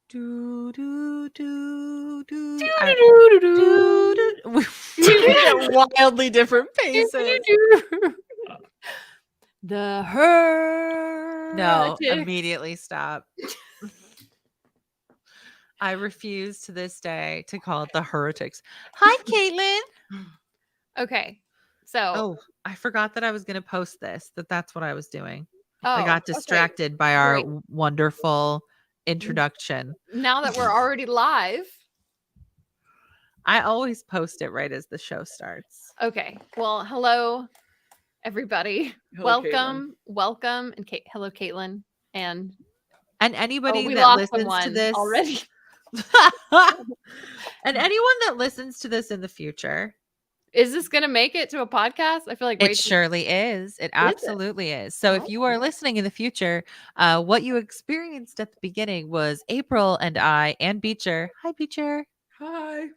Do, do, do, do. Do-do-do-do-do. We get wildly different paces. The heretics. No, immediately stop. I refuse to this day to call it the heretics. Hi, Caitlin. Okay, so Oh, I forgot that I was going to post this, that's what I was doing. oh, I got distracted by our great. wonderful introduction. Now that we're already live. I always post it right as the show starts. Okay. Well, hello, everybody. Hello, Welcome, and hello, Caitlin, and anybody we that lost listens someone to this already. and anyone that listens to this in the future. Is this gonna make it to a podcast? I feel like It surely is. It absolutely is. So if you are listening in the future, what you experienced at the beginning was April and I and Beecher. Hi, Beecher. Hi.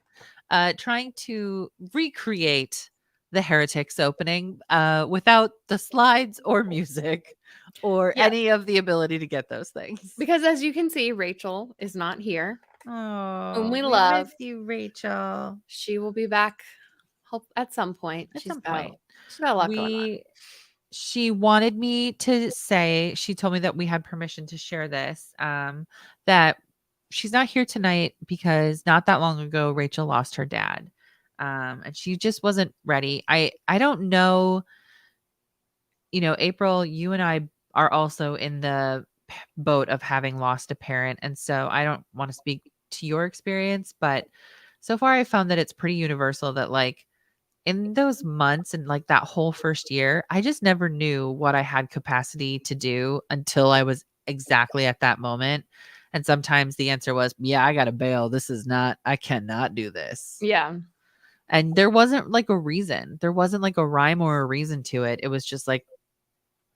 Trying to recreate the Heretics opening without the slides or music or any of the ability to get those things. Because as you can see, Rachel is not here. Oh, whom we love. miss you, Rachel. She will be back at some point. She's got a lot going on. She wanted me to say, she told me that we had permission to share this, that she's not here tonight because not that long ago, Rachel lost her dad. And she just wasn't ready. I don't know, April, you and I are also in the boat of having lost a parent. And so I don't want to speak to your experience, but so far I found that it's pretty universal that like in those months and like that whole first year, I just never knew what I had capacity to do until I was exactly at that moment. And sometimes the answer was, yeah, I got to bail. I cannot do this. Yeah. And there wasn't like a reason. There wasn't like a rhyme or a reason to it. It was just like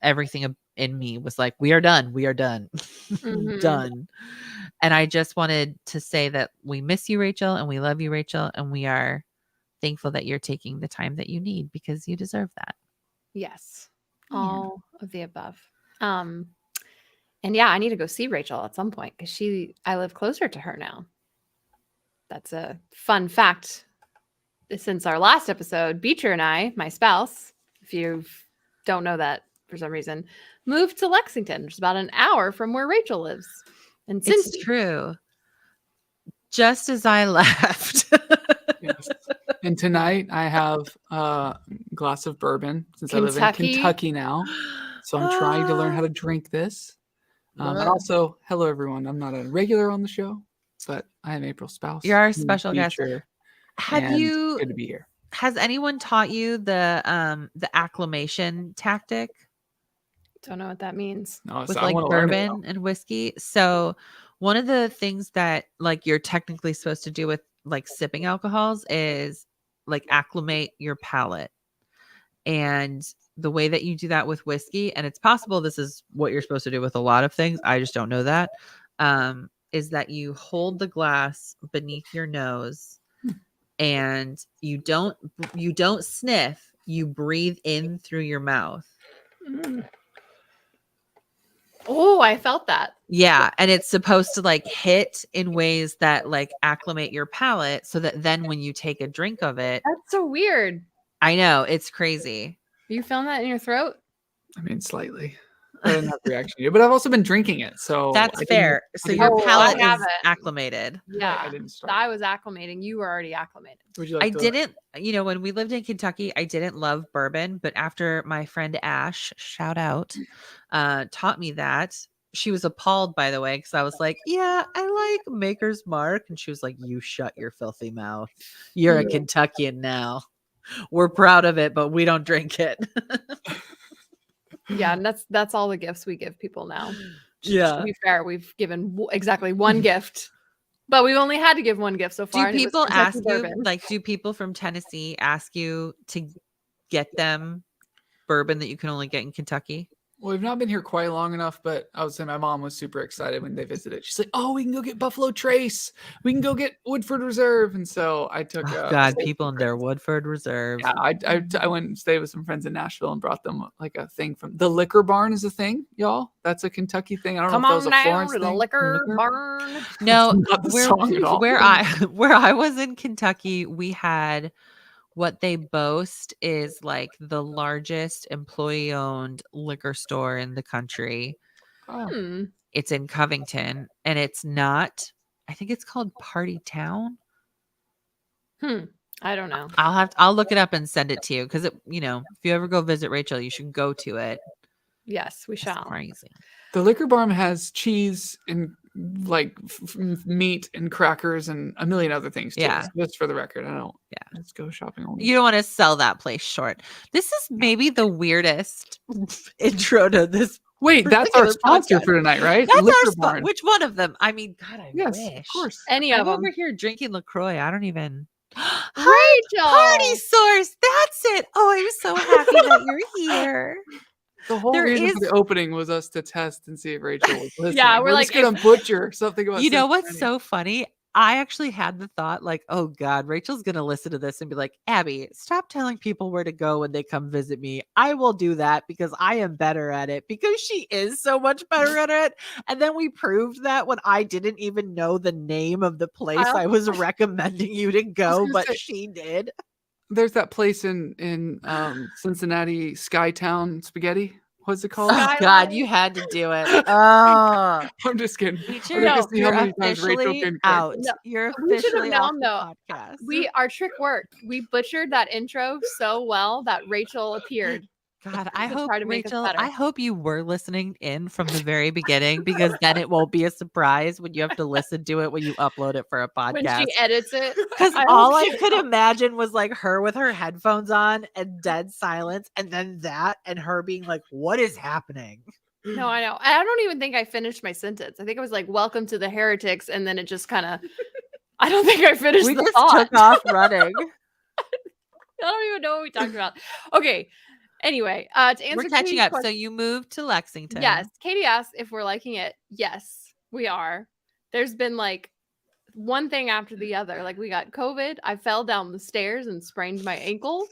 everything in me was like, we are done. We are done. Mhm. Done. And I just wanted to say that we miss you, Rachel, and we love you, Rachel. And we are thankful that you're taking the time that you need because you deserve that. Yes. Yeah. All of the above. And yeah, I need to go see Rachel at some point because I live closer to her now. That's a fun fact. Since our last episode, Beecher and I, my spouse, if you don't know that for some reason, moved to Lexington, which is about an hour from where Rachel lives. And It's true. Just as I left. Yes. And tonight I have a glass of bourbon since I live in Kentucky now. So I'm trying to learn how to drink this. And also, hello, everyone. I'm not a regular on the show, but I am April's spouse. You're our special guest. It's good to be here. Has anyone taught you the acclimation tactic? Don't know what that means. No, with like bourbon and whiskey. So one of the things that like you're technically supposed to do with like sipping alcohols is like acclimate your palate. And the way that you do that with whiskey, and it's possible this is what you're supposed to do with a lot of things, I just don't know that, is that you hold the glass beneath your nose and you don't sniff, you breathe in through your mouth. Oh, I felt that. Yeah. And it's supposed to like hit in ways that like acclimate your palate so that then when you take a drink of it. That's so weird. I know. It's crazy. You found that in your throat? I mean, slightly. I didn't have a reaction yet, but I've also been drinking it. So that's fair. So your palate is acclimated. Yeah. I didn't start. I was acclimating. You were already acclimated. Would you like didn't, when we lived in Kentucky, I didn't love bourbon, but after my friend Ash, shout out, taught me that. She was appalled, by the way, because I was like, yeah, I like Maker's Mark. And she was like, you shut your filthy mouth. You're a Kentuckian now. We're proud of it, but we don't drink it. Yeah, and that's all the gifts we give people now. Yeah. To be fair, we've given exactly one gift, but we've only had to give one gift so far. Do people ask you, like, do people from Tennessee ask you to get them bourbon that you can only get in Kentucky? Well, we've not been here quite long enough, but I would say my mom was super excited when they visited. She's like, "Oh, we can go get Buffalo Trace. We can go get Woodford Reserve." And so I took. Oh God, people in their Woodford Reserve. Yeah, I went and stayed with some friends in Nashville and brought them like a thing from the Liquor Barn is a thing, y'all. That's a Kentucky thing. I don't know if that was a Florence to the thing. liquor barn. No, Not the song at all. where I was in Kentucky, we had what they boast is like the largest employee-owned liquor store in the country. Oh. It's in Covington, and it's not. I think it's called Party Town. I don't know. I'll look it up and send it to you because if you ever go visit Rachel, you should go to it. Yes, we It's shall. crazy. The Liquor Barn has cheese and like meat and crackers and a million other things too. Yeah. So just for the record, I don't. Yeah. Let's go shopping. Only. You don't want to sell that place short. This is maybe the weirdest intro to this. Wait, that's our sponsor for tonight, right? That's Liquor our Barn. Which one of them? I mean, God, I Yes, wish. of course. Any I'm of them. over here drinking LaCroix. I don't even. Rachel! Party Source. That's it. Oh, I'm so happy that you're here. The whole reason for the opening was us to test and see if Rachel was listening. Yeah, we're just gonna butcher something about. You know what's so funny? I actually had the thought, like, oh God, Rachel's gonna listen to this and be like, Abby, stop telling people where to go when they come visit me. I will do that because I am better at it because she is so much better at it. And then we proved that when I didn't even know the name of the place I was recommending you to go, but she did. There's that place in Cincinnati, Skytown Spaghetti. What's it called? Oh God, you had to do it. Oh, I'm just kidding. You're officially out. No, you're we should have officially known off though. the podcast. Our trick worked. We butchered that intro so well that Rachel appeared. God, I hope Rachel, I hope you were listening in from the very beginning because then it won't be a surprise when you have to listen to it when you upload it for a podcast. When she edits it. Because all I could imagine was like her with her headphones on and dead silence, and then that and her being like, "What is happening?" No, I know. I don't even think I finished my sentence. I think I was like, "Welcome to the Heretics," and then it just kind of. I don't think I finished. We the just thought. took off running. I don't even know what we talked about. Okay. Anyway, to answer, we're catching up. So you moved to Lexington. Yes. Katie asked if we're liking it. Yes, we are. There's been like one thing after the other. Like we got COVID. I fell down the stairs and sprained my ankle,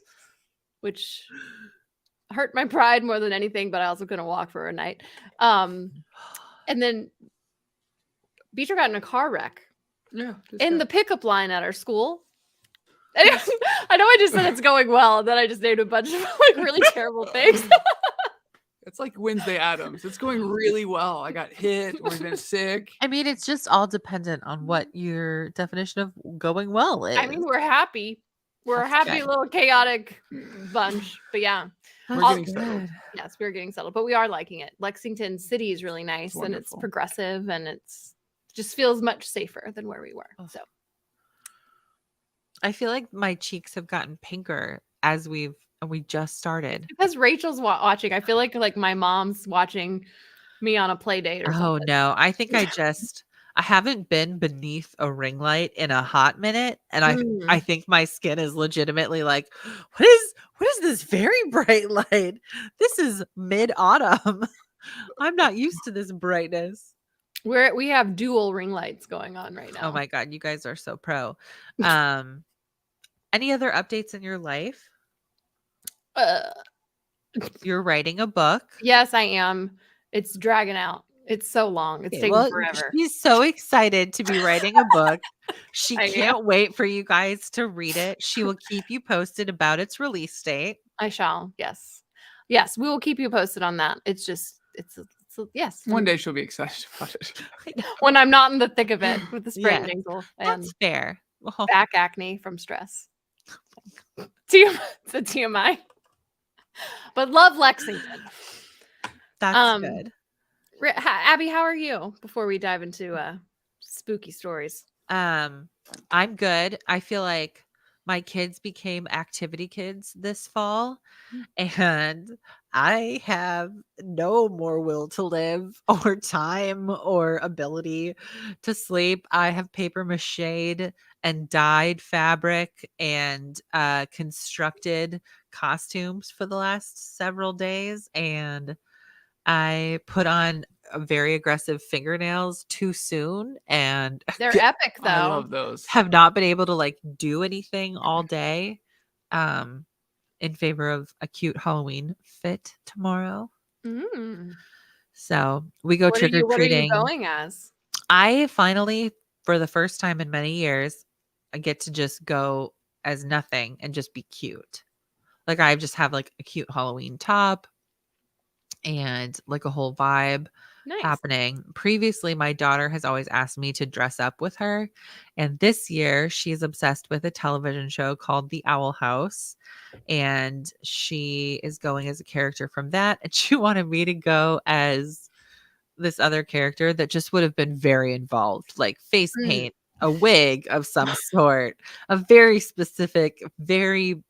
which hurt my pride more than anything, but I also couldn't walk for a night. And then Beecher got in a car wreck. Yeah. In the pickup line at our school. I know I just said it's going well, and then I just named a bunch of like really terrible things. It's like Wednesday Addams. It's going really well. I got hit or been sick. I mean, it's just all dependent on what your definition of going well is. I mean, we're happy. We're a happy little chaotic bunch. But yeah. We're getting settled. Yes, we're getting settled. But we are liking it. Lexington City is really nice and it's progressive and it's just feels much safer than where we were. So I feel like my cheeks have gotten pinker as we just started. Because Rachel's watching. I feel like my mom's watching me on a play date or something. Oh no, I think I haven't been beneath a ring light in a hot minute, and I think my skin is legitimately like, what is this very bright light? This is mid-autumn. I'm not used to this brightness. We have dual ring lights going on right now. Oh my God, you guys are so pro. Any other updates in your life? You're writing a book. Yes, I am. It's dragging out. It's so long. It's taking forever. She's so excited to be writing a book. She can't wait for you guys to read it. She will keep you posted about its release date. I shall. Yes. Yes, we will keep you posted on that. It's yes. One day she'll be excited about it. When I'm not in the thick of it with the sprained ankle. That's fair. Well, back acne from stress. It's a TMI. But love Lexington. That's good. Abby, how are you? Before we dive into spooky stories. I'm good. I feel like my kids became activity kids this fall, and I have no more will to live or time or ability to sleep. I have paper mached and dyed fabric and constructed costumes for the last several days, and I put on very aggressive fingernails too soon and They're epic though. I love those. have not been able to like do anything all day. In favor of a cute Halloween fit tomorrow. So we go trick or treating. What are you going as? I finally, for the first time in many years, I get to just go as nothing and just be cute. Like I just have like a cute Halloween top and like a whole vibe happening. Previously, my daughter has always asked me to dress up with her. And this year, she's obsessed with a television show called The Owl House. And she is going as a character from that. And she wanted me to go as this other character that just would have been very involved, like face paint, a wig of some sort, a very specific, very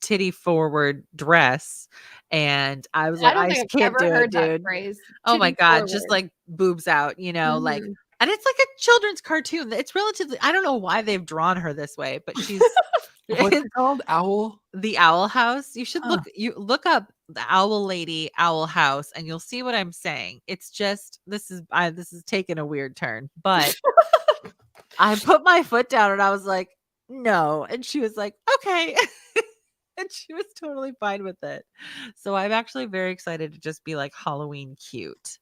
titty forward dress. And I was like, I just can't do it, dude. Oh my God. Just like boobs out, like, and it's like a children's cartoon. It's relatively, I don't know why they've drawn her this way, but she's what's it called? Owl? The Owl House. You should look up the Owl Lady Owl House and you'll see what I'm saying. It's just, this is taking a weird turn, but I put my foot down and I was like, no. And she was like, okay. And she was totally fine with it. So I'm actually very excited to just be like Halloween cute.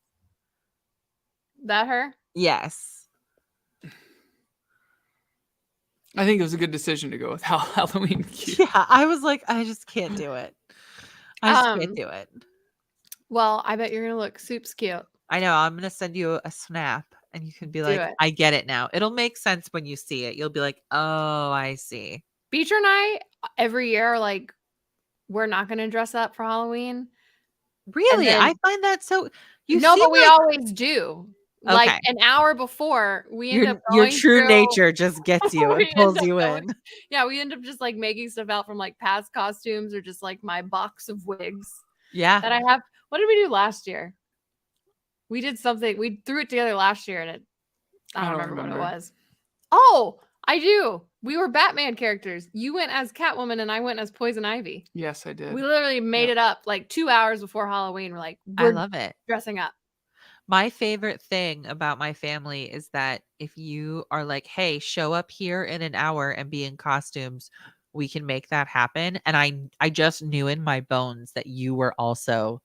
That her? Yes. I think it was a good decision to go with Halloween cute. Yeah, I was like, I just can't do it. I just can't do it. Well, I bet you're going to look soups cute. I know. I'm going to send you a snap and you can be like, I get it now. It'll make sense when you see it. You'll be like, oh, I see. Beecher and I every year, like, we're not going to dress up for Halloween. Really? I find that so. But we always do. Okay. Like an hour before, we end up going your true nature just gets you and pulls you in. Yeah, we end up just like making stuff out from like past costumes or just like my box of wigs. Yeah, that I have. What did we do last year? We did something. We threw it together last year, and I don't remember what it was. Oh, I do. We were Batman characters. You went as Catwoman, and I went as Poison Ivy. Yes, I did. We literally made it up like 2 hours before Halloween. We're like, I love it. Dressing up. My favorite thing about my family is that if you are like, hey, show up here in an hour and be in costumes, we can make that happen. And I just knew in my bones that you were also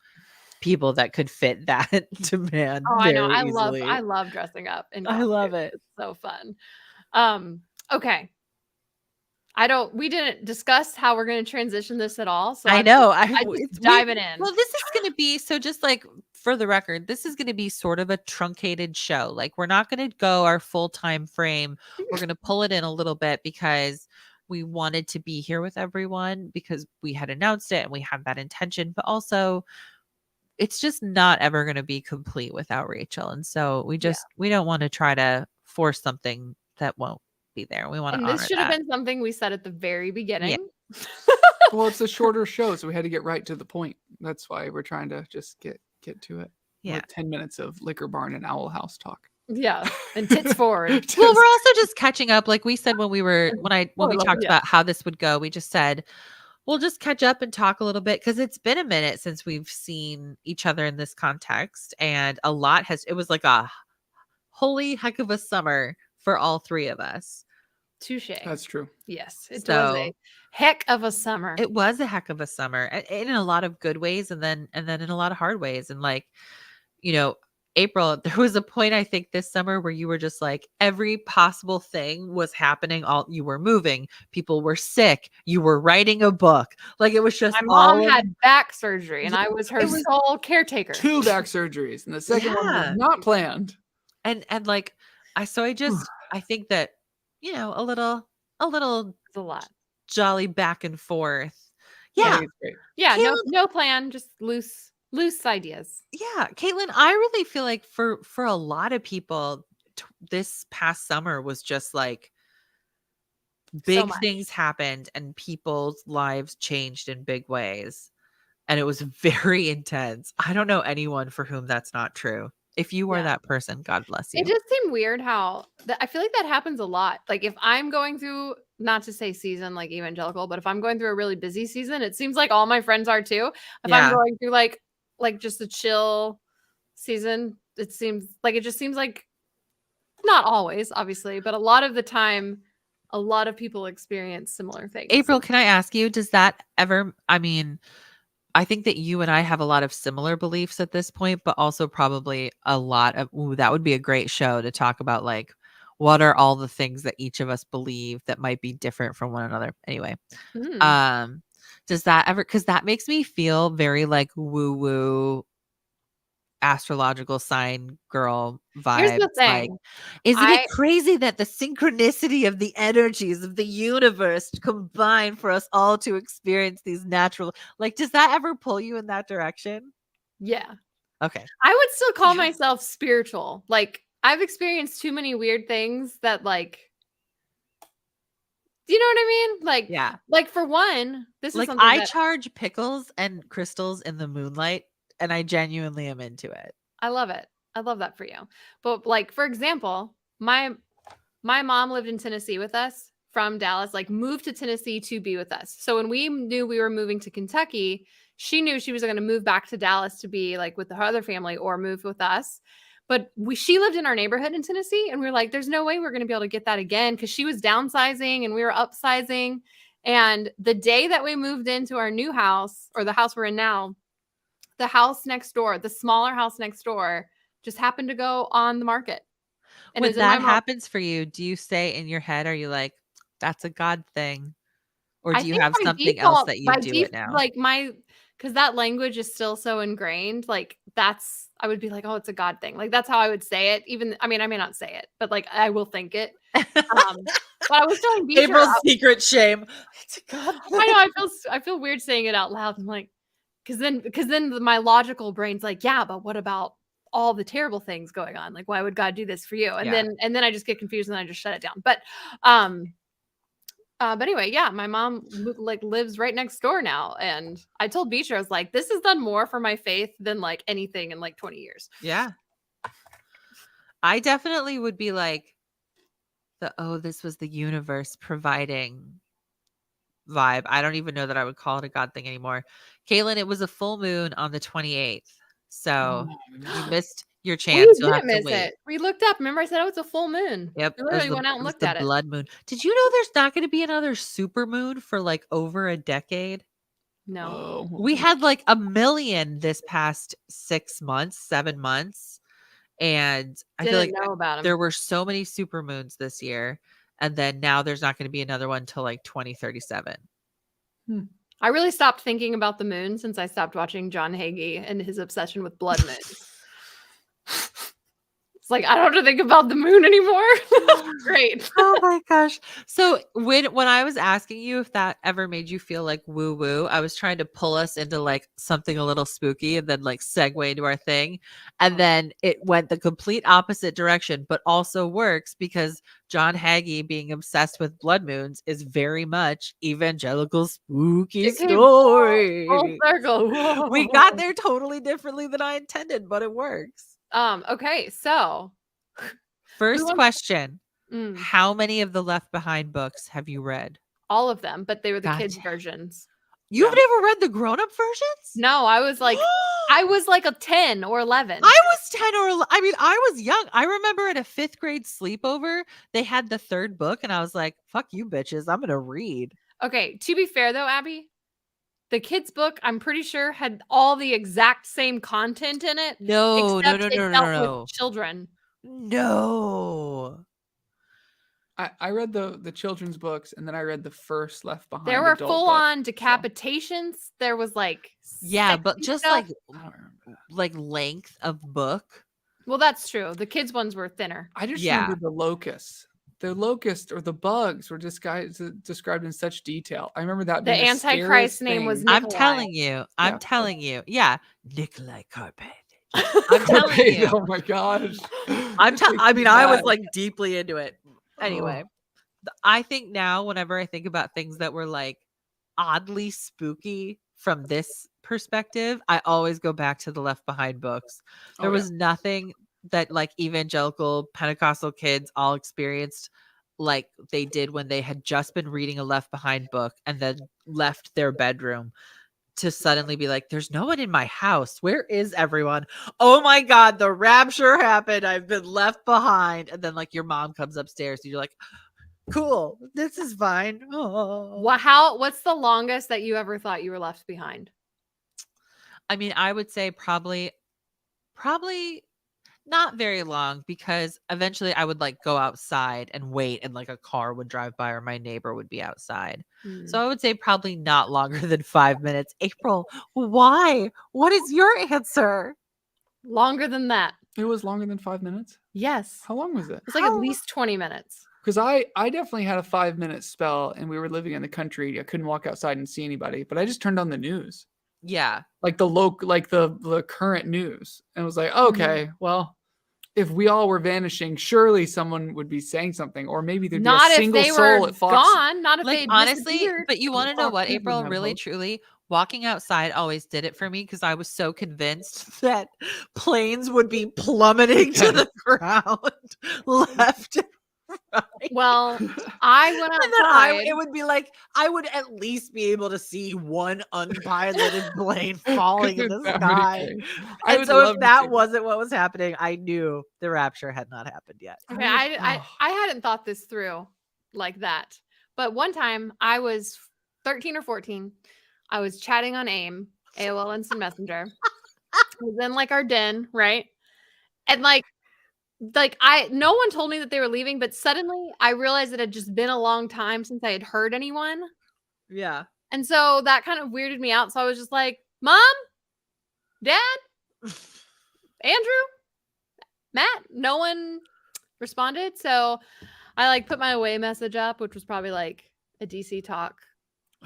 people that could fit that demand. Oh, I know. I love dressing up. I love it. It's so fun. Okay. We didn't discuss how we're going to transition this at all. So I know. I'm just diving in. Well, this is going to be, so just like for the record, this is going to be sort of a truncated show. Like we're not going to go our full time frame. We're going to pull it in a little bit because we wanted to be here with everyone because we had announced it and we had that intention, but also it's just not ever going to be complete without Rachel. And so we don't want to try to force something that won't be there. We want to honor that. This should have been something we said at the very beginning. Yeah. Well, it's a shorter show, so we had to get right to the point. That's why we're trying to just get to it. Yeah. Like 10 minutes of Liquor Barn and Owl House talk. Yeah. And tits forward. Well, we're also just catching up. Like we said when we talked about how this would go, we just said we'll just catch up and talk a little bit because it's been a minute since we've seen each other in this context, and a lot it was like a holy heck of a summer for all three of us. Touche. That's true. Yes, it was a heck of a summer. It was a heck of a summer, in a lot of good ways, and then in a lot of hard ways. And like, April, there was a point I think this summer where you were just like every possible thing was happening. You were moving, people were sick, you were writing a book. Like it was just my mom had back surgery, and I was her sole caretaker. 2 back surgeries, and the second one was not planned. And like I think that a little it's a lot jolly back and forth. Yeah. No plan, just loose ideas. Yeah, Caitlin, I really feel like for a lot of people, this past summer was just like big things happened and people's lives changed in big ways, and it was very intense. I don't know anyone for whom that's not true. If you are that person, God bless you. It just seemed weird how I feel like that happens a lot. Like if I'm going through, not to say season like evangelical, but if I'm going through a really busy season, it seems like all my friends are too. If I'm going through like like just a chill season. It just seems like not always, obviously, but a lot of the time, a lot of people experience similar things. April, can I ask you, does that ever, I mean, I think that you and I have a lot of similar beliefs at this point, but also probably a lot of, that would be a great show to talk about, like, what are all the things that each of us believe that might be different from one another. Anyway, does that ever, because that makes me feel very like woo woo astrological sign girl vibe. Here's the thing. Like, isn't it crazy that the synchronicity of the energies of the universe combine for us all to experience these natural, like, does that ever pull you in that direction? Yeah. Okay. I would still call myself spiritual. Like, I've experienced too many weird things that, like, do you know what I mean? Like, yeah. Like, for one, this is like, something I charge pickles and crystals in the moonlight, and I genuinely am into it. I love it. I love that for you. But, like, for example, my mom lived in Tennessee with us from Dallas, like moved to Tennessee to be with us. So when we knew we were moving to Kentucky, she knew she was going to move back to Dallas to be like with her other family or move with us. But she lived in our neighborhood in Tennessee, and we were like, there's no way we're going to be able to get that again, because she was downsizing and we were upsizing. And the day that we moved into our new house, or the house we're in now, the house next door, the smaller house next door, just happened to go on the market. And when that happens for you, do you say in your head, are you like, that's a God thing? Or do you have something else that you do it now? Like, because that language is still so ingrained. Like, I would be like, oh, it's a God thing. Like, that's how I would say it. Even, I mean, I may not say it, but like, I will think it. But I was telling Beecher, April's secret shame. It's a God thing. I know. I feel weird saying it out loud. I'm like, because then my logical brain's like, yeah, but what about all the terrible things going on? Like, why would God do this for you? And then I just get confused and I just shut it down. But anyway, yeah, my mom like lives right next door now. And I told Beecher, I was like, this has done more for my faith than like anything in like 20 years. Yeah. I definitely would be like, this was the universe providing vibe. I don't even know that I would call it a God thing anymore. Caitlin, it was a full moon on the 28th. So you missed your chance. We didn't miss it. We looked up. Remember I said, it's a full moon. Yep. We literally went out and looked at it. Blood moon. Did you know there's not going to be another super moon for like over a decade? No. We had like a million this past 7 months. And I feel like there were so many super moons this year. And then now there's not going to be another one till like 2037. I really stopped thinking about the moon since I stopped watching John Hagee and his obsession with blood moons. It's like, I don't have to think about the moon anymore. Great. Oh my gosh. So when I was asking you if that ever made you feel like woo woo, I was trying to pull us into like something a little spooky and then like segue into our thing. And then it went the complete opposite direction, but also works because John Hagee being obsessed with blood moons is very much evangelical spooky story. Full circle. Whoa. We got there totally differently than I intended, but it works. Okay, so first question. How many of the Left Behind books have you read? All of them, but they were the kids' versions. You've never read the grown-up versions? No, I was like a 10 or 11. I was 10 or 11. I mean, I was young. I remember at a 5th grade sleepover, they had the 3rd book, and I was like, fuck you bitches, I'm going to read. Okay, to be fair though, Abby, the kids' book, I'm pretty sure, had all the exact same content in it. No. With children. No. I read the children's books, and then I read the first Left Behind. There were full-on decapitations. So. There was like but just stuff. like length of book. Well, that's true. The kids' ones were thinner. I just remember the locusts. The locust or the bugs were described in such detail. I remember that. The Antichrist name was Nikolai. I'm telling you. Yeah. Nikolai Carpet. I'm telling you. Oh my gosh. I was like deeply into it. Anyway, I think now whenever I think about things that were like oddly spooky from this perspective, I always go back to the Left Behind books. There was nothing that like evangelical Pentecostal kids all experienced like they did when they had just been reading a Left Behind book and then left their bedroom to suddenly be like, there's no one in my house. Where is everyone? Oh my God, the rapture happened. I've been left behind. And then like your mom comes upstairs and you're like, cool, this is fine. Oh. What's the longest that you ever thought you were left behind? I mean, I would say probably not very long, because eventually I would like go outside and wait, and like a car would drive by or my neighbor would be outside. So I would say probably not longer than 5 minutes. April, why? What is your answer? Longer than that. It was longer than 5 minutes? Yes. How long was it? It was like at least 20 minutes. Because I definitely had a 5-minute spell, and we were living in the country. I couldn't walk outside and see anybody, but I just turned on the news. Yeah. Like the current news. And was like, okay, well, if we all were vanishing, surely someone would be saying something, or maybe there'd be a single soul at Fox. Gone, not if like they honestly, disappeared. but you want to know what, Fox News April, wouldn't have really hope. truly, walking outside always did it for me, because I was so convinced that planes would be plummeting to the ground left and right. Well, I went And then outside. it would be like I would at least be able to see one unpiloted plane falling in the sky. And so if that wasn't what was happening, I knew the rapture had not happened yet. Okay, I hadn't thought this through like that. But one time I was 13 or 14. I was chatting on AOL Instant Messenger. I was in like our den, right? And like no one told me that they were leaving, but suddenly I realized it had just been a long time since I had heard anyone. Yeah. And so that kind of weirded me out. So I was just like, Mom, Dad, Andrew, Matt, no one responded. So I like put my away message up, which was probably like a DC Talk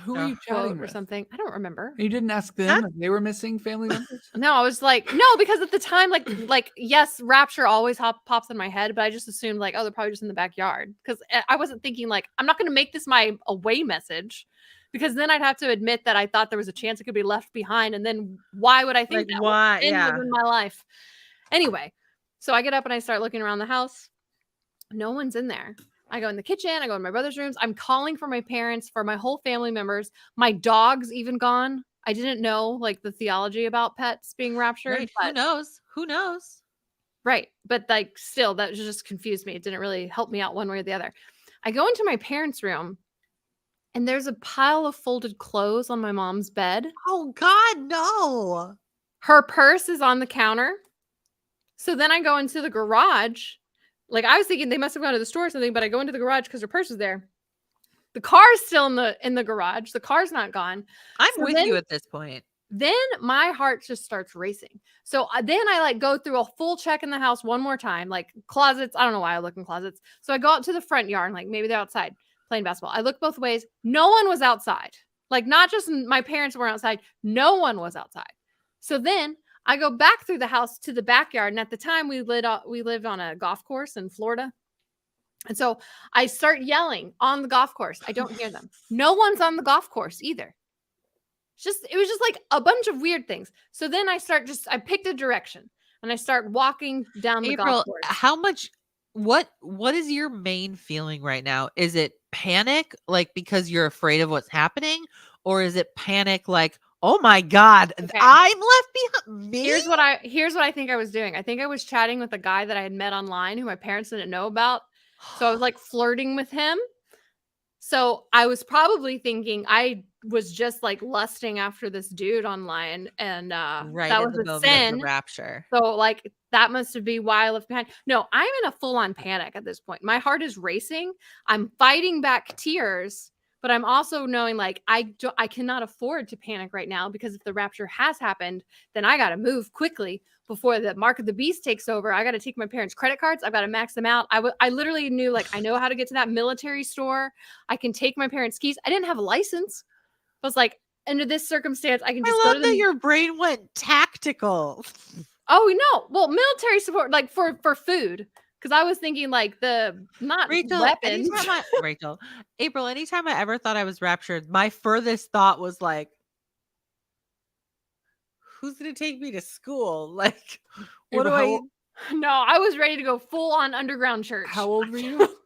Who were you chatting with? or something. I don't remember. You didn't ask them if they were missing family members? No, I was like, no, because at the time, like yes, rapture always pops in my head, but I just assumed like, oh, they're probably just in the backyard, because I wasn't thinking like, I'm not going to make this my away message, because then I'd have to admit that I thought there was a chance it could be left behind, and then why would I think Like, that why? would end Yeah. within my life? Anyway, so I get up and I start looking around the house. No one's in there. I go in the kitchen. I go in my brother's rooms. I'm calling for my parents, for my whole family members. My dog's even gone. I didn't know like the theology about pets being raptured. Right. But, Who knows? Who knows? right. But like still, that just confused me. It didn't really help me out one way or the other. I go into my parents' room and there's a pile of folded clothes on my mom's bed. Oh God, no. Her purse is on the counter. So then I go into the garage. Like I was thinking they must have gone to the store or something, but I go into the garage because her purse is there. The car's still in the garage. The car's not gone. I'm with you at this point. Then my heart just starts racing. So then I like go through a full check in the house one more time, like closets. I don't know why I look in closets. So I go out to the front yard, like maybe they're outside playing basketball. I look both ways. No one was outside. Like not just my parents were outside. No one was outside. So then I go back through the house to the backyard. And at the time we lived on a golf course in Florida. And so I start yelling on the golf course. I don't hear them. No one's on the golf course either. It was just like a bunch of weird things. So then I picked a direction and I start walking down the golf course. How much, what is your main feeling right now? Is it panic, like because you're afraid of what's happening? Or is it panic like, oh my God, okay, I'm left behind? Me? Here's what I think I was doing. I think I was chatting with a guy that I had met online who my parents didn't know about. So I was like flirting with him. So I was probably thinking I was just like lusting after this dude online, and right, that was a sin. Rapture. So like that must be why I left behind. No, I'm in a full-on panic at this point. My heart is racing. I'm fighting back tears, but I'm also knowing like I cannot afford to panic right now, because if the rapture has happened, then I got to move quickly before the mark of the beast takes over. I got to take my parents' credit cards. I've got to max them out. I literally knew like I know how to get to that military store. I can take my parents' keys. I didn't have a license. I was like, under this circumstance, I can just go to that your brain went tactical. Oh no! Well, military support, like for food, because I was thinking like weapons. April, anytime I ever thought I was raptured, my furthest thought was like, who's gonna take me to school? Like, what do I? No, I was ready to go full on underground church. How old were you?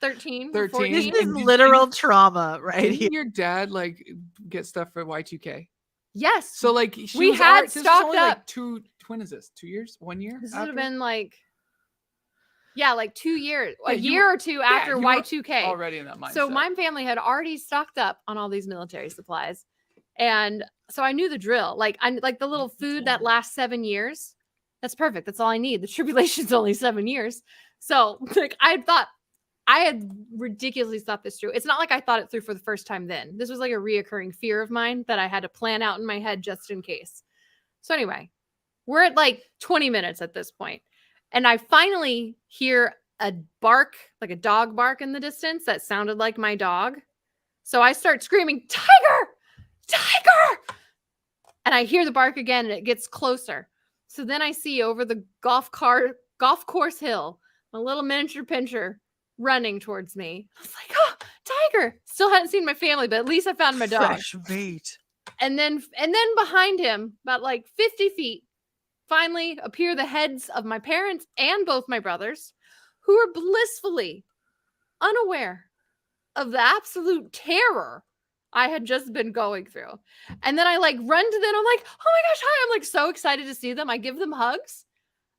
13, 13. 14. This is literal trauma right here. Didn't your dad like get stuff for Y2K? Yes. So like we had stocked up. Like when is this? 2 years? 1 year? This would have been like, like 2 years, a Yeah, year or two after you were Y2K. already in that mindset. So my family had already stocked up on all these military supplies, and so I knew the drill. Like the little food that lasts 7 years. That's perfect. That's all I need. The tribulation's only 7 years. So like I had ridiculously thought this through. It's not like I thought it through for the first time then. This was like a reoccurring fear of mine that I had to plan out in my head just in case. So anyway, we're at like 20 minutes at this point, and I finally hear a bark, like a dog bark in the distance that sounded like my dog. So I start screaming, "Tiger! Tiger!" And I hear the bark again, and it gets closer. So then I see over the golf course hill, a little miniature pinscher running towards me. I was like, "Oh, tiger!" Still hadn't seen my family, but at least I found my dog. Fresh meat. And then behind him, about like 50 feet, finally appear the heads of my parents and both my brothers, who were blissfully unaware of the absolute terror I had just been going through. And then I like run to them. I'm like, "Oh my gosh, hi." I'm like so excited to see them. I give them hugs.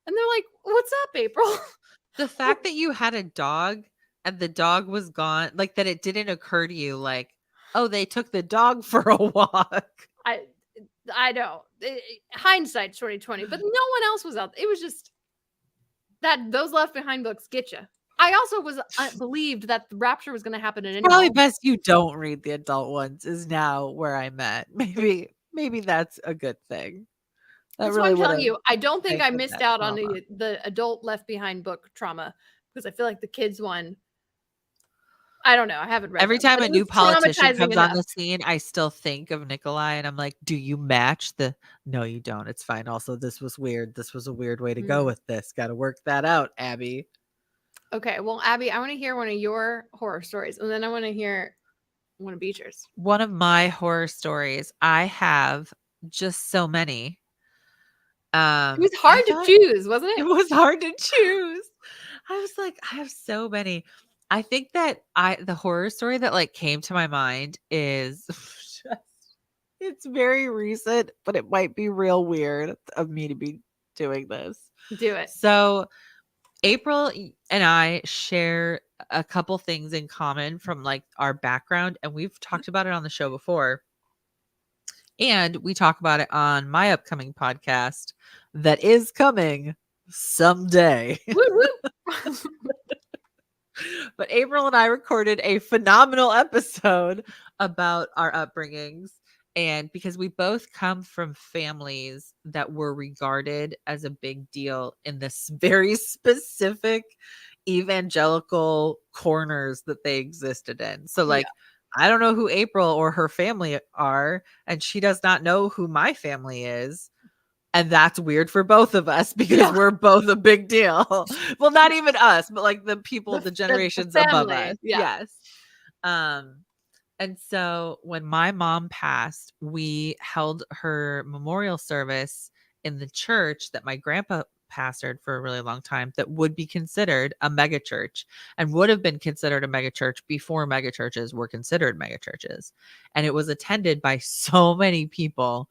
And they're like, "What's up, April?" The fact that you had a dog and the dog was gone, like that it didn't occur to you like, oh, they took the dog for a walk. I know. Hindsight's 2020, but no one else was out. It was just that those Left Behind books get you. I also was believed that the rapture was going to happen at any Probably moment. best you don't read the adult ones is now where I'm at. Maybe that's a good thing. That's really what I'm telling you. I don't think I missed out on the adult Left Behind book trauma, because I feel like the kids one, I don't know. I haven't read. Every them, time a new politician comes enough. on the scene, I still think of Nikolai, and I'm like, do you match the? No, you don't. It's fine. Also, this was weird. This was a weird way to go with this. Got to work that out, Abby. Okay, well, Abby, I want to hear one of your horror stories, and then I want to hear one of Beecher's. One of my horror stories. I have just so many. It was hard to choose, wasn't it? It was hard to choose. I was like, I have so many. I think that the horror story that like came to my mind is just, it's very recent, but it might be real weird of me to be doing this. Do it. So April and I share a couple things in common from like our background, and we've talked about it on the show before. And we talk about it on my upcoming podcast that is coming someday. But April and I recorded a phenomenal episode about our upbringings. And because we both come from families that were regarded as a big deal in this very specific evangelical corners that they existed in. So like, I don't know who April or her family are, and she does not know who my family is. And that's weird for both of us because we're both a big deal. Well, not even us, but like the people, the generations above us. Yes. And so when my mom passed, we held her memorial service in the church that my grandpa pastored for a really long time that would be considered a megachurch and would have been considered a megachurch before megachurches were considered megachurches. And it was attended by so many people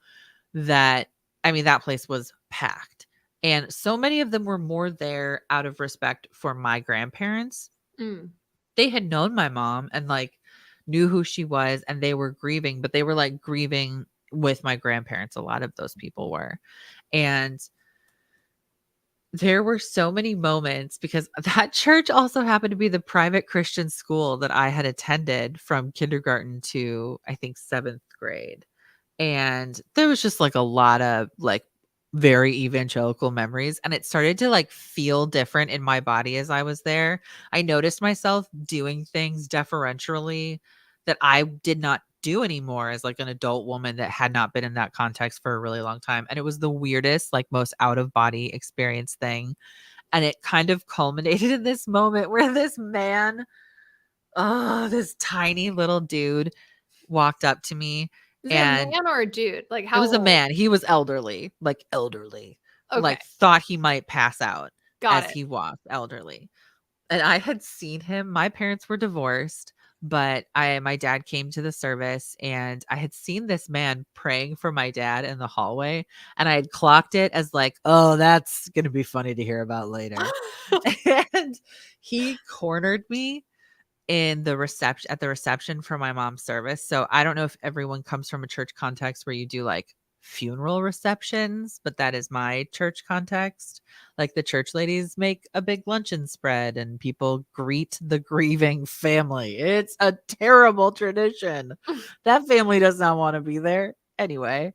that, I mean, that place was packed. And so many of them were more there out of respect for my grandparents. They had known my mom and like knew who she was, and they were grieving, but they were like grieving with my grandparents. A lot of those people were. And there were so many moments because that church also happened to be the private Christian school that I had attended from kindergarten to, I think, 7th grade. And there was just like a lot of like very evangelical memories, and it started to like feel different in my body as I was there. I noticed myself doing things deferentially that I did not do anymore as like an adult woman that had not been in that context for a really long time. And it was the weirdest, like most out of body experience thing. And it kind of culminated in this moment where this man, this tiny little dude walked up to me. Is it a man or a dude? Like how it was old? A man. He was elderly, like elderly. Okay. Like thought he might pass out Got as it. he walked, elderly. And I had seen him. My parents were divorced, but my dad came to the service and I had seen this man praying for my dad in the hallway, and I had clocked it as like, "Oh, that's going to be funny to hear about later." And he cornered me in the reception for my mom's service. So I don't know if everyone comes from a church context where you do like funeral receptions, but that is my church context. Like the church ladies make a big luncheon spread and people greet the grieving family. It's a terrible tradition. That family does not want to be there. Anyway,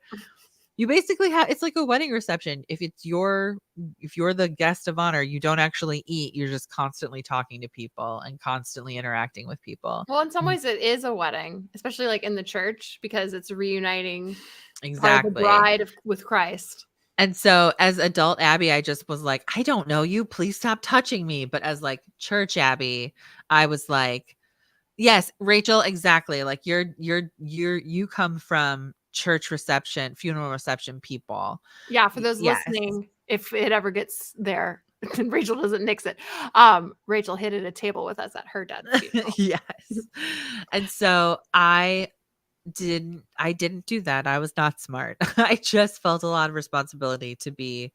you basically have, it's like a wedding reception. If you're the guest of honor, you don't actually eat. You're just constantly talking to people and constantly interacting with people. Well, in some ways it is a wedding, especially like in the church, because it's reuniting part of the Exactly. bride with Christ. And so as adult Abby, I just was like, I don't know you. Please stop touching me. But as like church Abby, I was like, yes, Rachel, exactly. Like you come from church reception, funeral reception people. Yeah, for those Yes. listening, if it ever gets there, and Rachel doesn't nix it. Rachel hit at a table with us at her dad's funeral. Yes. And so I didn't do that. I was not smart. I just felt a lot of responsibility to be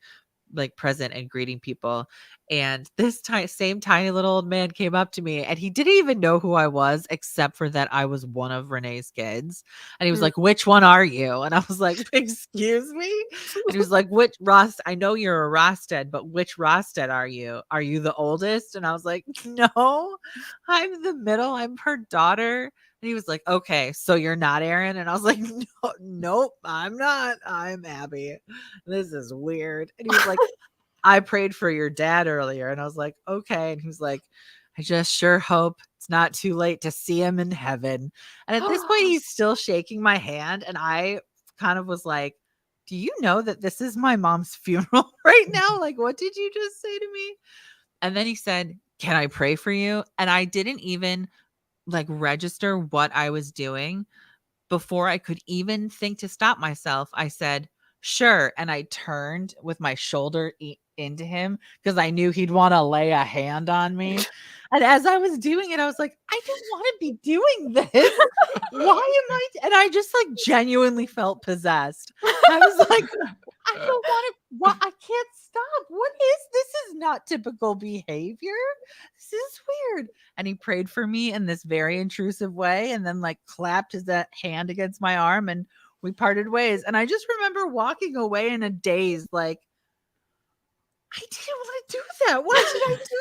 like present and greeting people. And this same tiny little old man came up to me and he didn't even know who I was except for that I was one of Renee's kids. And he was like, "Which one are you?" And I was like, "Excuse me?" And he was like, "Which Ross? I know you're a Rosted, but which Rosted are you? Are you the oldest?" And I was like, "No, I'm the middle. I'm her daughter." And he was like, "Okay, so you're not Aaron?" And I was like, "No, nope, I'm not. I'm Abby. This is weird." And he was like, "I prayed for your dad earlier." And I was like, "Okay." And he was like, "I just sure hope it's not too late to see him in heaven." And at this point, he's still shaking my hand. And I kind of was like, "Do you know that this is my mom's funeral right now? Like, what did you just say to me?" And then he said, "Can I pray for you?" And I didn't even like register what I was doing. Before I could even think to stop myself, I said, "Sure." And I turned with my shoulder into him because I knew he'd want to lay a hand on me. And as I was doing it, I was like, I don't want to be doing this. Why am I? And I just like genuinely felt possessed. I was like, I don't want to. What? I can't stop. What is this? Is not typical behavior. This is weird. And he prayed for me in this very intrusive way, and then like clapped his hand against my arm, and we parted ways. And I just remember walking away in a daze, like, I didn't want to do that. Why did I do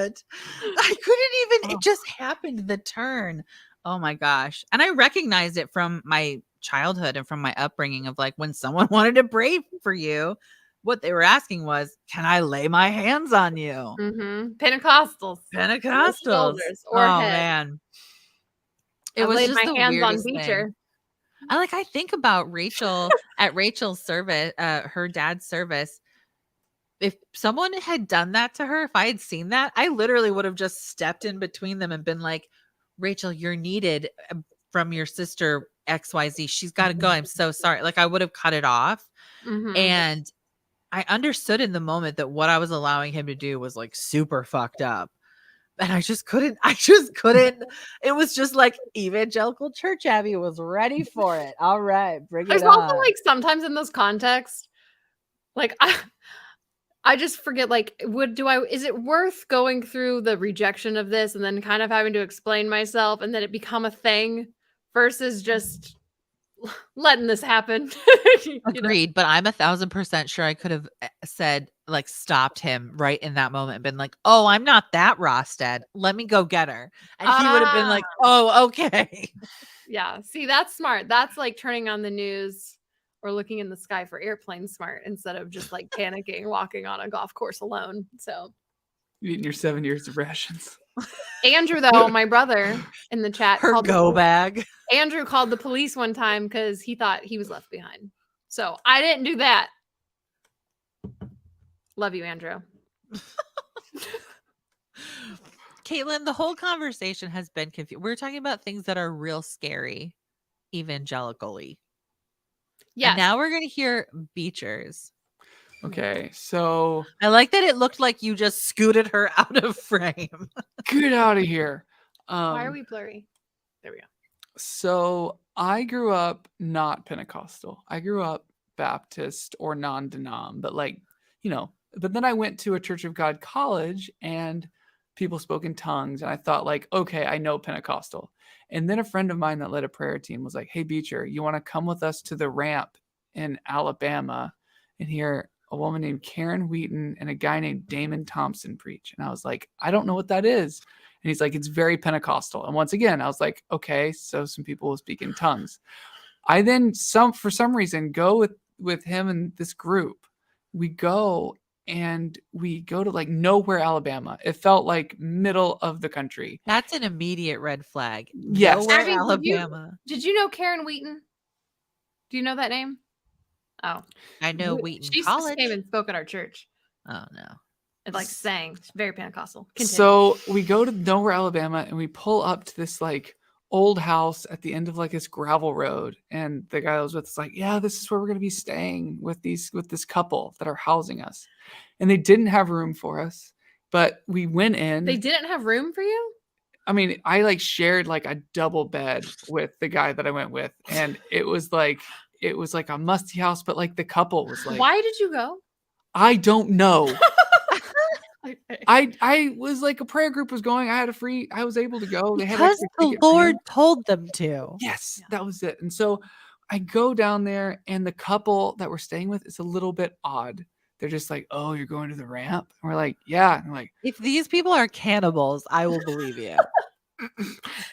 that? I couldn't even. It just happened. The turn. Oh my gosh! And I recognized it from my childhood and from my upbringing of like when someone wanted to pray for you, what they were asking was, "Can I lay my hands on you?" Pentecostals. Pentecostals. Shoulders or Oh head. man. It I've was laid just my the hands on weirdest Beecher. thing. I think about Rachel at Rachel's service, her dad's service. If someone had done that to her, if I had seen that, I literally would have just stepped in between them and been like, "Rachel, you're needed from your sister XYZ. She's got to go. I'm so sorry." Like I would have cut it off. And I understood in the moment that what I was allowing him to do was like super fucked up. And I just couldn't. It was just like evangelical church Abby was ready for it. All right, bring There's it also on. like sometimes in those contexts, like I just forget, like, is it worth going through the rejection of this and then kind of having to explain myself and then it become a thing versus just letting this happen? Agreed, but I'm 1,000% sure I could have said, like, stopped him right in that moment and been like, "Oh, I'm not that Rosted. Let me go get her." And he would have been like, "Oh, okay." Yeah. See, that's smart. That's like turning on the news or looking in the sky for airplanes smart instead of just like panicking, walking on a golf course alone. So eating your 7 years of rations. Andrew, though, my brother in the chat, Her go bag. Andrew called the police one time because he thought he was left behind. So I didn't do that. Love you, Andrew. Caitlin, the whole conversation has been confused. We're talking about things that are real scary, evangelically. Yes. And now we're going to hear Beechers. Okay, so I like that it looked like you just scooted her out of frame. get out of here. Why are we blurry? There we go. So I grew up not Pentecostal. I grew up Baptist or non-denom, but but then I went to a Church of God college and people spoke in tongues. And I thought okay, I know Pentecostal. And then a friend of mine that led a prayer team was like, hey, Beecher, you want to come with us to the ramp in Alabama and hear a woman named Karen Wheaton and a guy named Damon Thompson preach? And I was like, I don't know what that is. And he's like, it's very Pentecostal. And once again, I was like, okay, so some people will speak in tongues. I then for some reason go with him and this group. We go to nowhere, Alabama. It felt like middle of the country. That's an immediate red flag. Yes. Nowhere, Abby, Alabama. Did you know Karen Wheaton? Do you know that name? Oh, I know Wheaton she College. came and spoke at our church. Oh no. And sang. It's very Pentecostal. Continue. So we go to nowhere, Alabama, and we pull up to this old house at the end of this gravel road. And the guy I was with is like, yeah, this is where we're going to be staying with this couple that are housing us. And they didn't have room for us, but we went in. They didn't have room for you? I mean, I shared a double bed with the guy that I went with. And it was like a musty house, but the couple was like, why did you go? I don't know. I was a prayer group was going. I was able to go. They because the Lord told them to. Yes, that was it. And so I go down there, and the couple that we're staying with is a little bit odd. They're just like, oh, you're going to the ramp? And we're like, yeah. And I'm like, if these people are cannibals, I will believe you.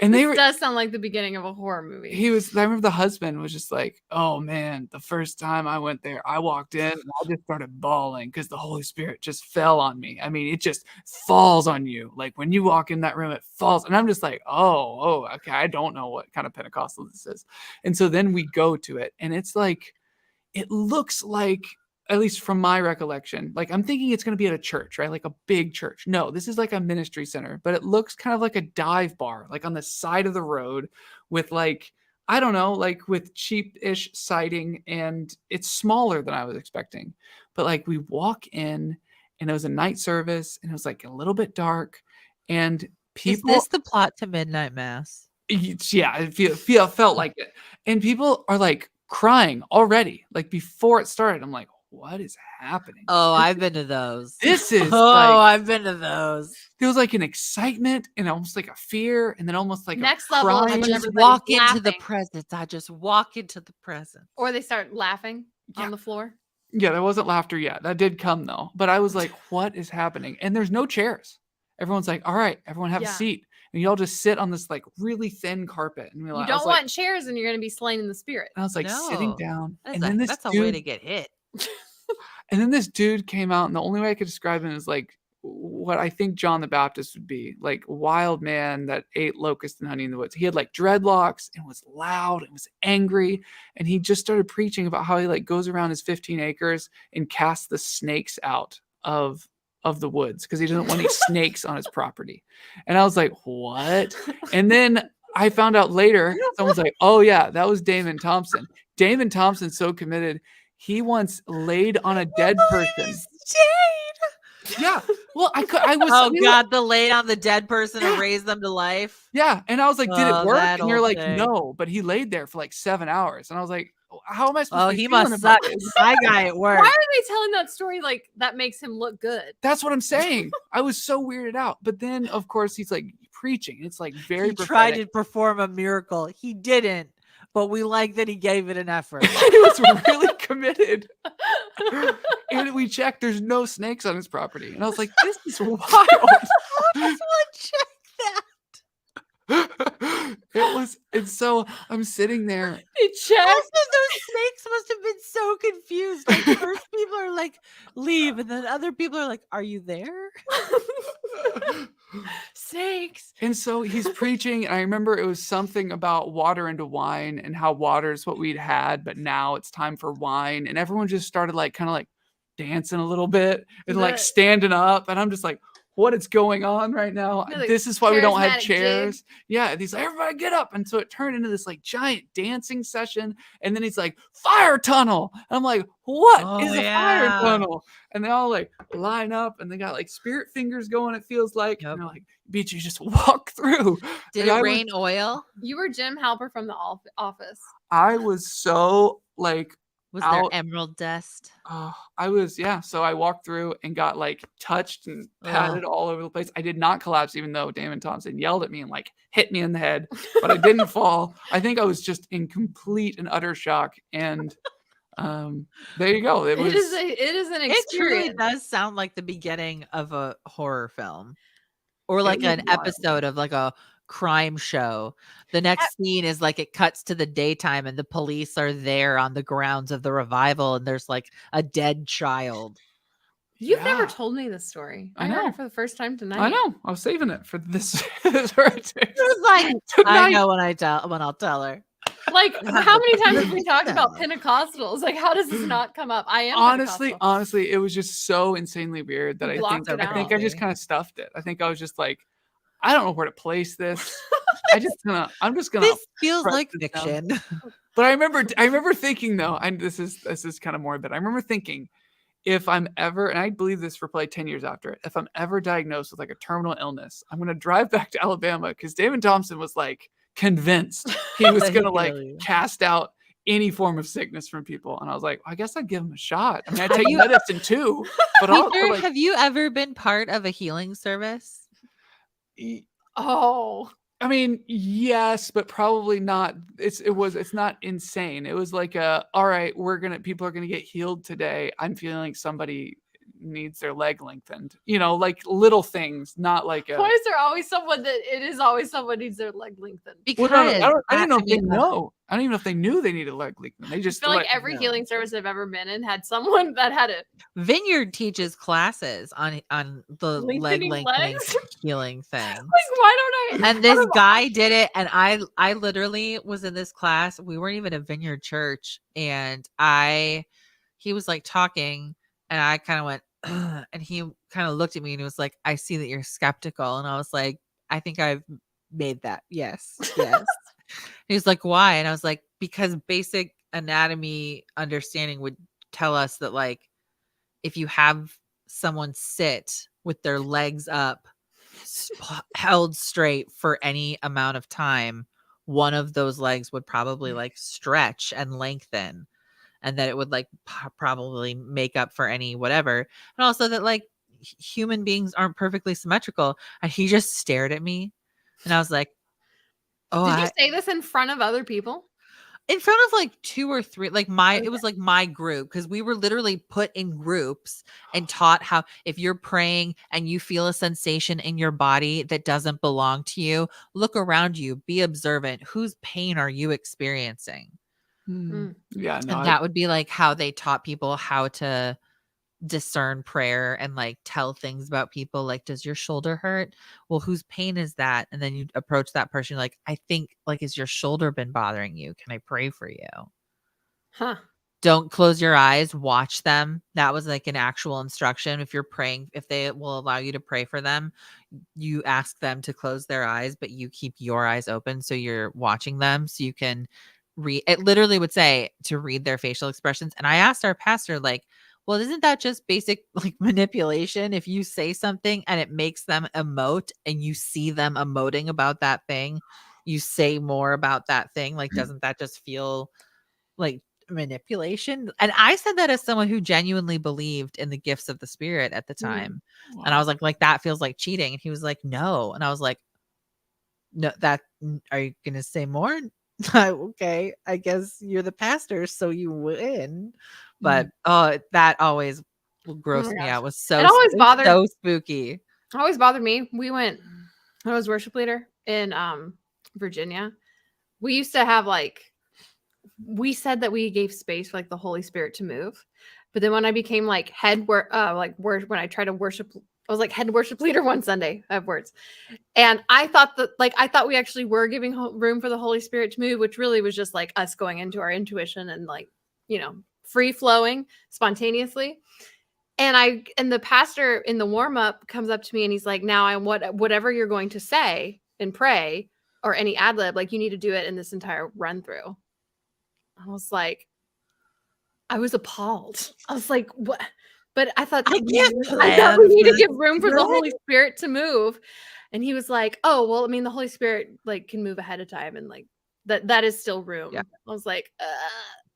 And this does sound like the beginning of a horror movie. I remember the husband was just like, oh man, the first time I went there, I walked in and I just started bawling because the Holy Spirit just fell on me. I mean, it just falls on you. When you walk in that room, it falls. And I'm just like, oh, okay. I don't know what kind of Pentecostal this is. And so then we go to it, and it's it looks like, at least from my recollection, I'm thinking it's going to be at a church, right? A big church. No, this is a ministry center, but it looks kind of like a dive bar, on the side of the road with I don't know, with cheap-ish siding, and it's smaller than I was expecting. But we walk in, and it was a night service, and it was a little bit dark, and people. Is this the plot to Midnight Mass? Yeah, it felt like it. And people are crying already, before it started. I'm like, what is happening? Oh, I've been to those. This is I've been to those. There was an excitement and almost a fear, and then almost next level. I just walk into the presence. I just walk into the presence. Or they start laughing on the floor. Yeah, there wasn't laughter yet. That did come though. But I was like, what is happening? And there's no chairs. Everyone's like, all right, everyone have a seat. And y'all just sit on this really thin carpet. And you don't want chairs, and you're going to be slain in the spirit. And I was sitting down. That's and then that's a way to get hit. And then this dude came out, and the only way I could describe him is what I think John the Baptist would be, wild man that ate locust and honey in the woods. He had dreadlocks and was loud and was angry. And he just started preaching about how he goes around his 15 acres and casts the snakes out of the woods because he doesn't want any snakes on his property. And I was like, what? And then I found out later, someone's like, oh yeah, that was Damon Thompson. Damon Thompson's so committed. He once laid on a dead person. Yeah. Well, I was. Oh God, the laid on the dead person and raised them to life. Yeah. And I was like, did it work? And you're like, no, but he laid there for 7 hours. And I was like, how am I supposed to be feeling about this? My guy at work. Why are they telling that story that makes him look good? That's what I'm saying. I was so weirded out. But then, of course, he's preaching. It's very prophetic. Tried to perform a miracle. He didn't. But we like that he gave it an effort. He was really committed. And we checked, there's no snakes on his property. And I was like, this is wild. How does one check that? And so I'm sitting there. He checked. Also, those snakes must have been so confused. First people are like, leave. And then other people are like, are you there? Snakes. And so he's preaching. And I remember it was something about water into wine and how water is what we'd had, but now it's time for wine. And everyone just started kind of dancing a little bit and standing up. And I'm just like, what is going on right now. You're like this is why we don't have charismatic chairs. jig. Yeah. And he's like, everybody get up. And so it turned into this like giant dancing session. And then he's like, fire tunnel. And I'm like, what Oh, is a fire yeah. tunnel? And they all like line up and they got like spirit fingers going, it feels like. Yep. And they're like, Beach, you just walk through. Did And it rain oil? You were Jim Halper from the office. I was so like, Was there emerald dust? I was, yeah. So I walked through and got like touched and patted all over the place. I did not collapse, even though Damon Thompson yelled at me and like hit me in the head, but I didn't fall. I think I was just in complete and utter shock. And there you go. It is an experience. It truly does sound like the beginning of a horror film, or like an episode of like a crime show. The next scene is like it cuts to the daytime and the police are there on the grounds of the revival and there's like a dead child. You've never told me this story. I heard it for the first time tonight. I know. I was saving it for this. Heretics. It was like, I know when I'll tell her. Like, how many times have we talked about Pentecostals? Like, how does this not come up? I am honestly, it was just so insanely weird that I think I just kind of stuffed it. I think I was just like, I don't know where to place this. I'm just gonna. This feels like fiction. But I remember thinking though, and this is kind of morbid. I remember thinking, if I'm ever, and I believe this for probably 10 years after it, if I'm ever diagnosed with like a terminal illness, I'm gonna drive back to Alabama because Damon Thompson was like convinced he was gonna like cast out any form of sickness from people, and I was like, I guess I'd give him a shot. I mean, I take medicine too. But Peter, have you ever been part of a healing service? Oh, I mean, yes, but probably not. It's not insane. It was like all right, people are gonna get healed today. I'm feeling like somebody needs their leg lengthened. Like little things, not like why is there always someone needs their leg lengthened? Because I don't know if they know. I don't even know if they knew they needed a leg lengthened. They just feel like every healing service I've ever been in had someone that had it. Vineyard teaches classes on the leg lengthening healing thing. Like, why don't I? And this guy did it, and I literally was in this class. We weren't even a Vineyard church, and he was like talking, and I kind of went, ugh, and he kind of looked at me and he was like, I see that you're skeptical, and I was like, I think I've made that. Yes. He was like, why? And I was like, because basic anatomy understanding would tell us that, like, if you have someone sit with their legs up, held straight for any amount of time, one of those legs would probably like stretch and lengthen, and that it would like probably make up for any whatever. And also that like human beings aren't perfectly symmetrical. And he just stared at me, and I was like, oh, did you say this in front of other people? In front of like 2 or 3, like it was like my group, because we were literally put in groups and taught how, if you're praying and you feel a sensation in your body that doesn't belong to you, look around you, be observant. Whose pain are you experiencing? Yeah, no, and that would be like how they taught people how to discern prayer and like tell things about people. Like, does your shoulder hurt? Well, whose pain is that? And then you approach that person like, I think, like, has your shoulder been bothering you? Can I pray for you? Don't close your eyes, watch them. That was like an actual instruction. If you're praying, if they will allow you to pray for them, you ask them to close their eyes, but you keep your eyes open so you're watching them, so you can read. It literally would say to read their facial expressions. And I asked our pastor, like, well, isn't that just basic like manipulation? If you say something and it makes them emote and you see them emoting about that thing, you say more about that thing. Like, doesn't that just feel like manipulation? And I said that as someone who genuinely believed in the gifts of the Spirit at the time. Wow. And I was like, that feels like cheating. And he was like, no. And I was like, no, are you going to say more? Okay, I guess you're the pastor, so you win. But that always grossed me out. It was so, it always bothered, so spooky. It always bothered me. I was worship leader in Virginia. We used to have we said that we gave space for like the Holy Spirit to move. But then when I became like when I tried to worship, I was like head worship leader one Sunday. I have words. And I thought we actually were giving room for the Holy Spirit to move, which really was just like us going into our intuition and like, free flowing spontaneously. And the pastor in the warm-up comes up to me and he's like, now whatever you're going to say and pray or any ad lib, like you need to do it in this entire run through. I was like, I was appalled. I was like, what? But I thought we need to give room for the Holy Spirit to move. And he was like, oh, well, I mean, the Holy Spirit like can move ahead of time and like that is still room. Yeah. I was like,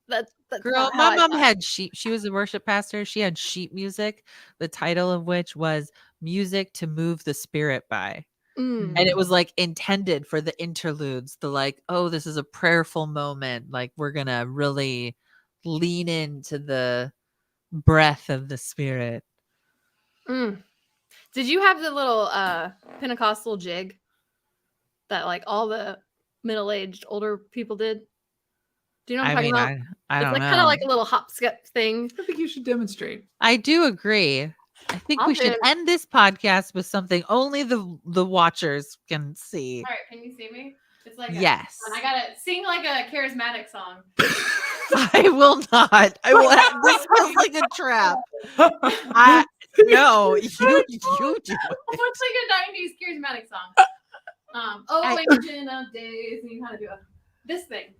that's girl, my mom had sheep. She was a worship pastor. She had sheet music, the title of which was Music to Move the Spirit by. And it was like intended for the interludes, the like, oh, this is a prayerful moment. Like we're going to really lean into the breath of the Spirit. Did you have the little Pentecostal jig that like all the middle-aged older people did? Do you know what I'm talking about? I don't know. It's like kind of like a little hop skip thing. I think you should demonstrate. I do agree. I think we should end this podcast with something only the watchers can see. All right, can you see me? It's like yes. I gotta sing like a charismatic song. I will not. I will. This feels like a trap. No, you do it. What's like a 90s charismatic song? Ancient of days, and you know how to do this thing.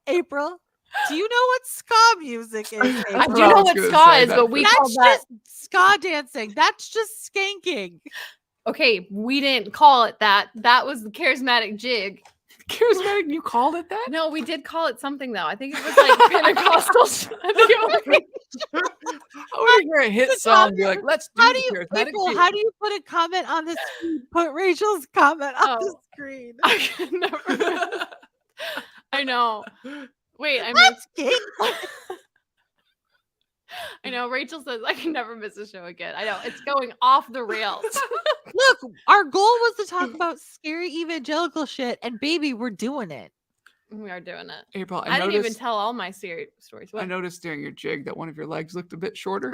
April. Do you know what ska music is? April? I do know what ska is, but we call that ska dancing. That's just skanking. Okay, we didn't call it that. That was the charismatic jig. Charismatic? You called it that? No, we did call it something though. I think it was like Pentecostal. I think it was. I want to hear a hit song. Be like, let's do April, how do you put a comment on the screen? Put Rachel's comment on the screen. I can never. I know. Wait, I know. Rachel says I can never miss a show again. I know it's going off the rails. Look, our goal was to talk about scary evangelical shit, and baby, we're doing it. We are doing it. April, I didn't even tell all my stories. What? I noticed during your jig that one of your legs looked a bit shorter.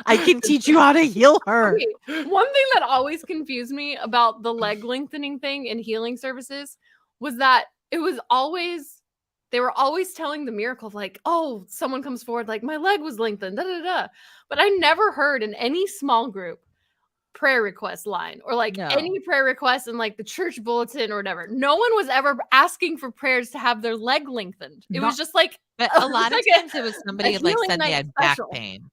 I can teach you how to heal her. Okay. One thing that always confused me about the leg lengthening thing in healing services was that it was always. They were always telling the miracle of like, oh, someone comes forward like my leg was lengthened, da da da. But I never heard in any small group prayer request line or like any prayer request in like the church bulletin or whatever. No one was ever asking for prayers to have their leg lengthened. It was just like a lot of times it was somebody like said they had back pain.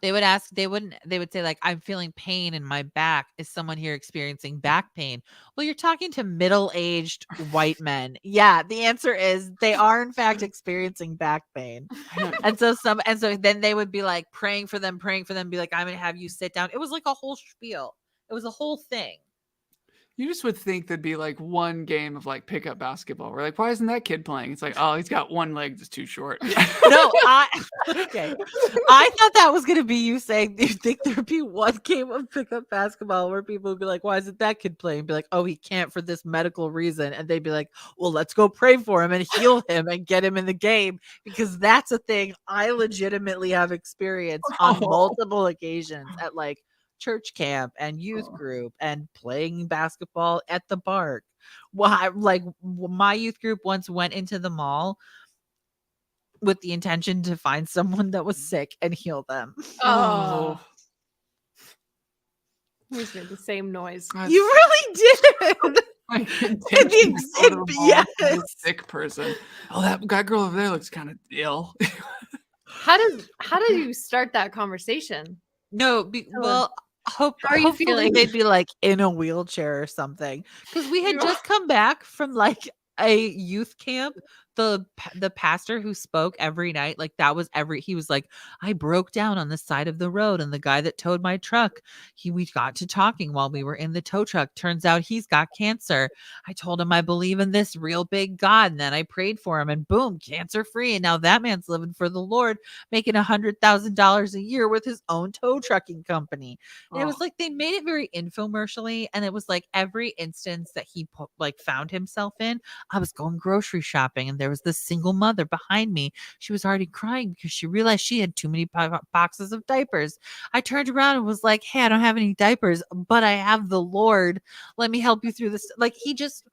They would ask, they would say like, I'm feeling pain in my back. Is someone here experiencing back pain? Well, you're talking to middle-aged white men. Yeah. The answer is they are in fact experiencing back pain. and so then they would be like praying for them, be like, I'm going to have you sit down. It was like a whole spiel. It was a whole thing. You just would think there'd be like one game of like pickup basketball. We're like, why isn't that kid playing? It's like, oh, he's got one leg that's too short. No, I thought that was gonna be you saying you think there'd be one game of pickup basketball where people would be like, why isn't that kid playing? Be like, oh, he can't for this medical reason, and they'd be like, well, let's go pray for him and heal him and get him in the game, because that's a thing I legitimately have experienced on multiple occasions at like church camp and youth group and playing basketball at the park. Well, like my youth group once went into the mall with the intention to find someone that was sick and heal them. Oh. We just made the same noise. You really did. Yes. Sick person. Oh, that girl over there looks kind of ill. How do you start that conversation? No, well, hopefully they'd be like in a wheelchair or something, because we had just come back from like a youth camp. The pastor who spoke every night, like that was he was like, I broke down on the side of the road, and the guy that towed my truck, we got to talking while we were in the tow truck. Turns out he's got cancer. I told him I believe in this real big God, and then I prayed for him, and boom, cancer free. And now that man's living for the Lord, making $100,000 a year with his own tow trucking company. And it was like they made it very infomercially, and it was like every instance that he found himself in. I was going grocery shopping, and there was this single mother behind me. She was already crying because she realized she had too many boxes of diapers. I turned around and was like, hey, I don't have any diapers, but I have the Lord. Let me help you through this. Like he just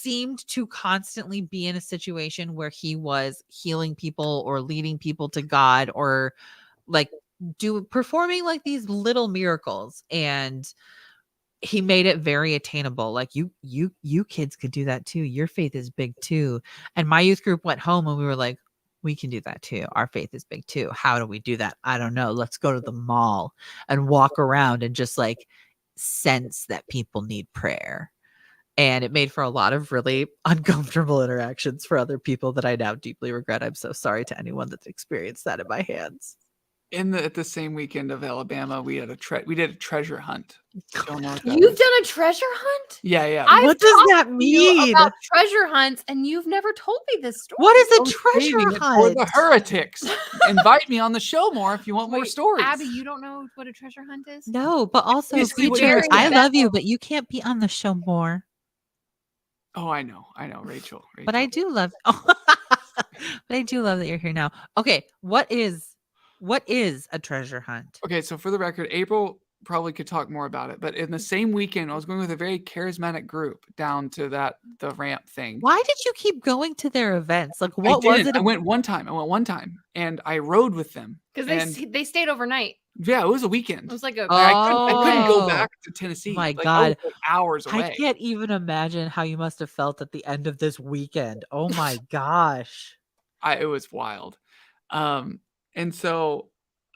seemed to constantly be in a situation where he was healing people or leading people to God or like performing like these little miracles, and he made it very attainable. Like you kids could do that too. Your faith is big too. And my youth group went home and we were like, we can do that too. Our faith is big too. How do we do that? I don't know. Let's go to the mall and walk around and just like sense that people need prayer. And it made for a lot of really uncomfortable interactions for other people that I now deeply regret. I'm so sorry to anyone that's experienced that in my hands. At the same weekend of Alabama, we did a treasure hunt. You've done a treasure hunt? Yeah. What does that mean? About treasure hunts, and you've never told me this story. What is a treasure hunt? For the heretics. Invite me on the show more if you want more stories. Abby, you don't know what a treasure hunt is? No, but also, Feature, I love you, but you can't be on the show more. Oh, I know, Rachel. But I do love. But I do love that you're here now. Okay, what is a treasure hunt? Okay, so for the record, April probably could talk more about it, but in the same weekend, I was going with a very charismatic group down to the ramp thing. Why did you keep going to their events? Like, what was it? I went one time, and I rode with them because they stayed overnight. Yeah, it was a weekend. It was like I couldn't go back to Tennessee. My God, hours away. I can't even imagine how you must have felt at the end of this weekend. Oh my gosh, it was wild. And so,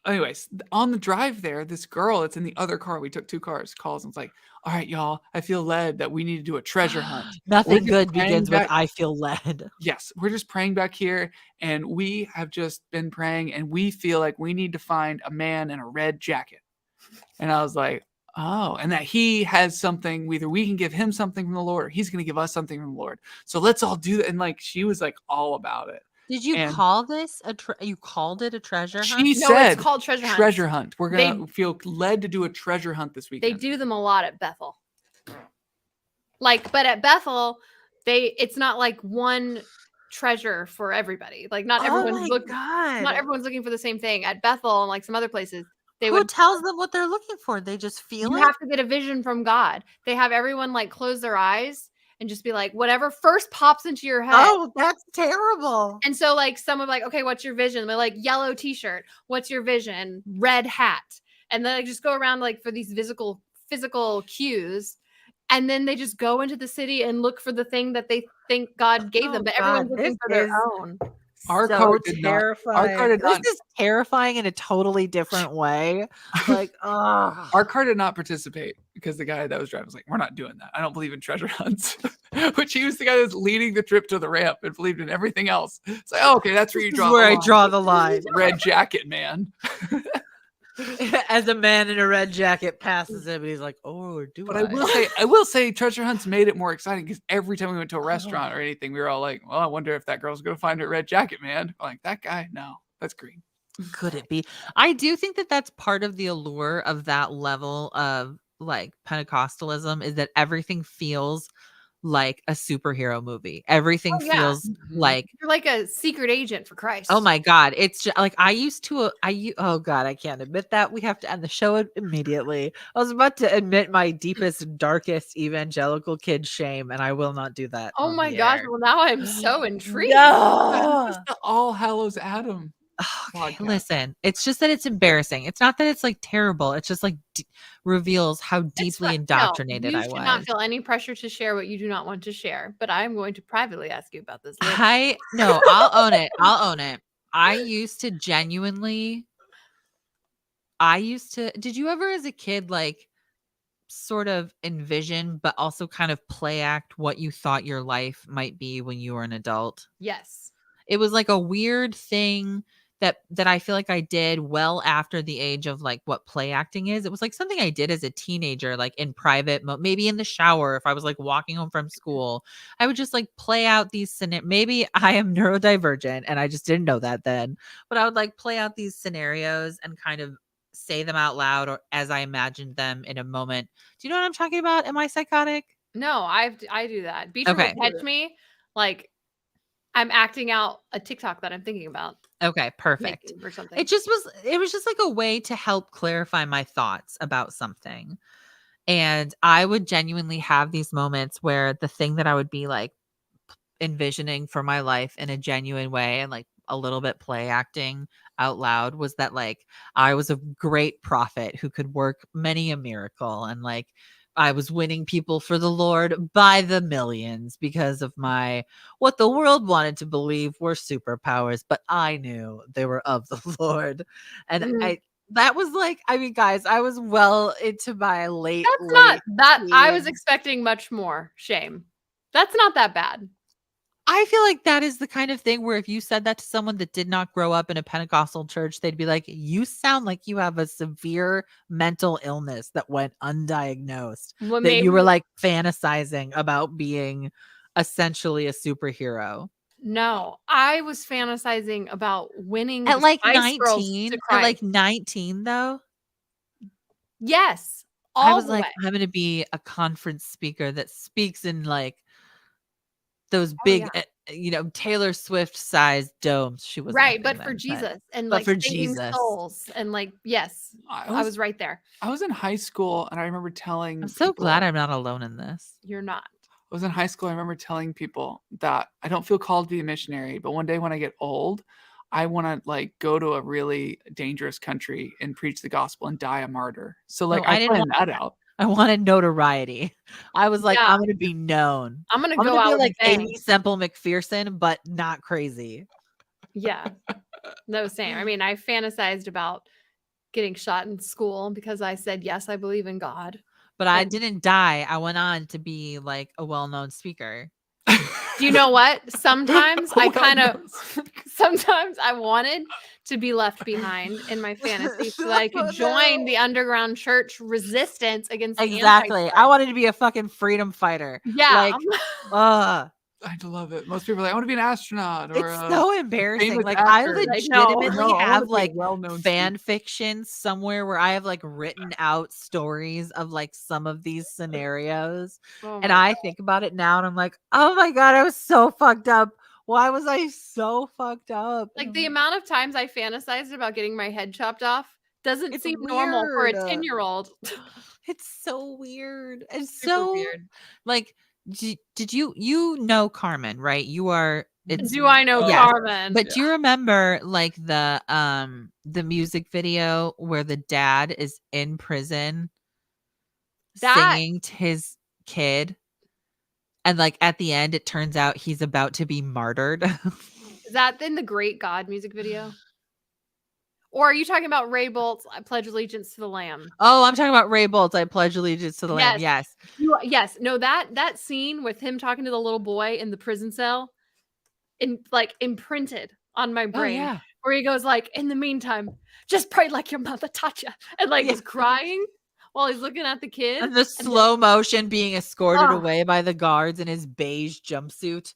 anyways, on the drive there, this girl that's in the other car, we took 2 cars, calls and was like, all right, y'all, I feel led that we need to do a treasure hunt. Nothing good begins with I feel led. Yes, we're just praying back here, and we have just been praying, and we feel like we need to find a man in a red jacket. And I was like, oh, and that he has something, either we can give him something from the Lord, or he's going to give us something from the Lord. So let's all do that. And like, she was like all about it. Did you call this you called it a treasure hunt? She said it's called treasure hunt. Treasure hunt. We're going to feel led to do a treasure hunt this weekend. They do them a lot at Bethel. But at Bethel, it's not like one treasure for everybody. Like not everyone's looking for the same thing. At Bethel and like some other places, who tells them what they're looking for? They just feel it. You have to get a vision from God. They have everyone like close their eyes and just be like, whatever first pops into your head. Oh, that's terrible. And so like someone like, okay, what's your vision? They're like, yellow t-shirt. What's your vision? Red hat. And then they just go around like for these physical cues. And then they just go into the city and look for the thing that they think God gave them. But everyone's looking for their own. Our car did terrifying. This is terrifying in a totally different way. Like, our car did not participate because the guy that was driving was like, "We're not doing that. I don't believe in treasure hunts." Which he was the guy that's leading the trip to the ramp and believed in everything else. It's like, oh, okay, that's where you draw. Where I draw the line. Red jacket, man. As a man in a red jacket passes him, and he's like, "Oh, But I will say, treasure hunts made it more exciting because every time we went to a restaurant or anything, we were all like, "Well, I wonder if that girl's gonna find her red jacket, man." I'm like, that guy, no, that's green. Could it be? I do think that that's part of the allure of that level of like Pentecostalism is that everything feels like a superhero movie. Everything feels like you're like a secret agent for Christ. Oh my God. It's just like oh God, I can't admit that. We have to end the show immediately. I was about to admit my deepest, darkest evangelical kid shame, and I will not do that. Oh my gosh. Well, now I'm so intrigued. No. This is the All Hallows Adam. Okay, listen, it's just that it's embarrassing. It's not that it's like terrible. It's just like reveals how deeply indoctrinated I was. You should not feel any pressure to share what you do not want to share, but I'm going to privately ask you about this later. I'll own it. I used to did you ever as a kid like sort of envision but also kind of play act what you thought your life might be when you were an adult? Yes. It was like a weird thing that I feel like I did well after the age of like what play acting is. It was like something I did as a teenager, like in private, maybe in the shower. If I was like walking home from school, I would just like play out these scenarios. Maybe I am neurodivergent and I just didn't know that then, but I would like play out these scenarios and kind of say them out loud or as I imagined them in a moment. Do you know what I'm talking about? Am I psychotic? No, I do that. Beatrice will catch me like I'm acting out a TikTok that I'm thinking about. Okay, perfect. Or something. It was just like a way to help clarify my thoughts about something. And I would genuinely have these moments where the thing that I would be like envisioning for my life in a genuine way and like a little bit play acting out loud was that like I was a great prophet who could work many a miracle, and like I was winning people for the Lord by the millions because of my what the world wanted to believe were superpowers, but I knew they were of the Lord. And that was like, I mean, guys, I was well into my late That's not that I was teens. expecting much more. Shame. That's not that bad. I feel like that is the kind of thing where if you said that to someone that did not grow up in a Pentecostal church, they'd be like, you sound like you have a severe mental illness that went undiagnosed, Well, that you maybe were like fantasizing about being essentially a superhero. no, I was fantasizing about winning At the like Spice Girls to 19, at Christ. like 19 though, Yes, I all was the like, way. I'm going to be a conference speaker that speaks in like those Oh, big, yeah. Taylor Swift sized domes. She wasn't a Right, thing but for then, Jesus and but like for saving Jesus. souls and like, yes, I was right there. I was in high school and I remember telling I'm so people, glad I'm not alone in this. You're not. I was in high school. I remember telling people that I don't feel called to be a missionary, but one day when I get old, I want to like go to a really dangerous country and preach the gospel and die a martyr. So like No, I I didn't planned want that out. I wanted notoriety. I was like, Yeah, I'm gonna be known. I'm gonna I'm go gonna be out with a like bang. Amy Semple McPherson, but not crazy. Yeah. No, same. I mean, I fantasized about getting shot in school because I said, yes, I believe in God. But I And didn't die. I went on to be like a well-known speaker. do you know what? Sometimes I kind of, Well, sometimes I wanted to be left behind in my fantasy so that I could join the underground church resistance against the Exactly. I Antichrist. wanted to be a fucking freedom fighter. Yeah. Like, ugh. I love it. Most people are like, I want to be an astronaut or It's a so embarrassing. famous Like, I actor. Like, no. legitimately No, I want have to be a like well-known fan fiction somewhere where I have like written out stories of like some of these scenarios. Oh And my I God. think about it now and I'm like, oh my God, I was so fucked up. Why was I so fucked up? Like the amount of times I fantasized about getting my head chopped off doesn't It's seem normal for a weird. 10-year-old. It's so weird. It's Super so weird. like, did you know Carmen, right? You are it's Do I know yes. Carmen? But do you remember like the music video where the dad is in prison That singing to his kid, and like at the end it turns out he's about to be martyred? is that in the Great God music video? Or are you talking about Ray Bolt's I Pledge Allegiance to the Lamb? Oh, I'm talking about Ray Bolt's I Pledge Allegiance to the Lamb. Yes. Yes. Yes. No, that scene with him talking to the little boy in the prison cell like imprinted on my Oh brain. yeah. Where he goes like, in the meantime, just pray like your mother taught you. And like Yeah. is crying while he's looking at the kid. And the slow motion being escorted Oh. away by the guards in his beige jumpsuit.